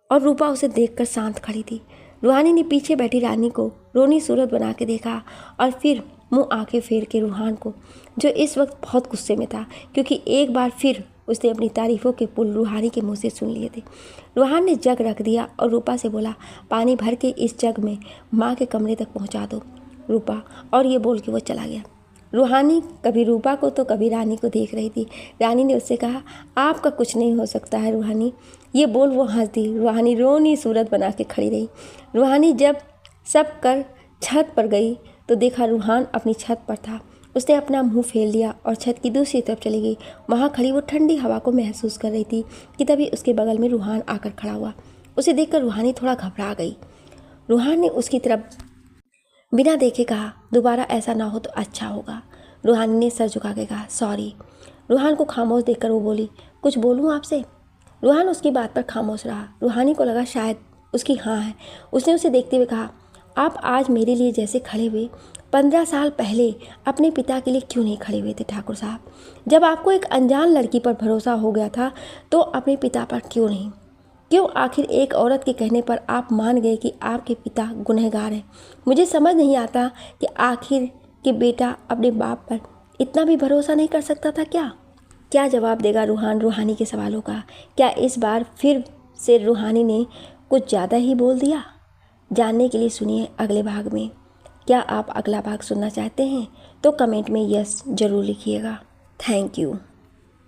और रूपा उसे देखकर शांत खड़ी थी। रूहानी ने पीछे बैठी रानी को रोनी सूरत बना के देखा और फिर मुंह आंखें फेर के रूहान को, जो इस वक्त बहुत गुस्से में था क्योंकि एक बार फिर उसने अपनी तारीफ़ों के पुल रूहानी के मुंह से सुन लिए थे। रूहान ने जग रख दिया और रूपा से बोला, पानी भर के इस जग में माँ के कमरे तक पहुँचा दो रूपा, और ये बोल के वो चला गया। रूहानी कभी रूपा को तो कभी रानी को देख रही थी। रानी ने उससे कहा, आपका कुछ नहीं हो सकता है रूहानी। ये बोल वो हंस दी। रूहानी रोनी सूरत बना के खड़ी रही। रूहानी जब सब कर छत पर गई तो देखा रूहान अपनी छत पर था। उसने अपना मुंह फेर लिया और छत की दूसरी तरफ चली गई। वहाँ खड़ी वो ठंडी हवा को महसूस कर रही थी कि तभी उसके बगल में रूहान आकर खड़ा हुआ। उसे देखकर रूहानी थोड़ा घबरा गई। रूहान ने उसकी तरफ बिना देखे कहा, दोबारा ऐसा ना हो तो अच्छा होगा। रूहानी ने सर झुका के कहा, सॉरी। रूहान को खामोश देखकर वो बोली, कुछ बोलूँ आपसे? रूहान उसकी बात पर खामोश रहा। रूहानी को लगा शायद उसकी हाँ है। उसने उसे देखते हुए कहा, आप आज मेरे लिए जैसे खड़े हुए 15 साल पहले अपने पिता के लिए क्यों नहीं खड़े हुए थे ठाकुर साहब? जब आपको एक अनजान लड़की पर भरोसा हो गया था तो अपने पिता पर क्यों नहीं? क्यों आखिर एक औरत के कहने पर आप मान गए कि आपके पिता गुनहगार हैं? मुझे समझ नहीं आता कि आखिर कि बेटा अपने बाप पर इतना भी भरोसा नहीं कर सकता था क्या? क्या जवाब देगा रूहान रूहानी के सवालों का? क्या इस बार फिर से रूहानी ने कुछ ज़्यादा ही बोल दिया? जानने के लिए सुनिए अगले भाग में। क्या आप अगला भाग सुनना चाहते हैं तो कमेंट में यस ज़रूर लिखिएगा। Thank you.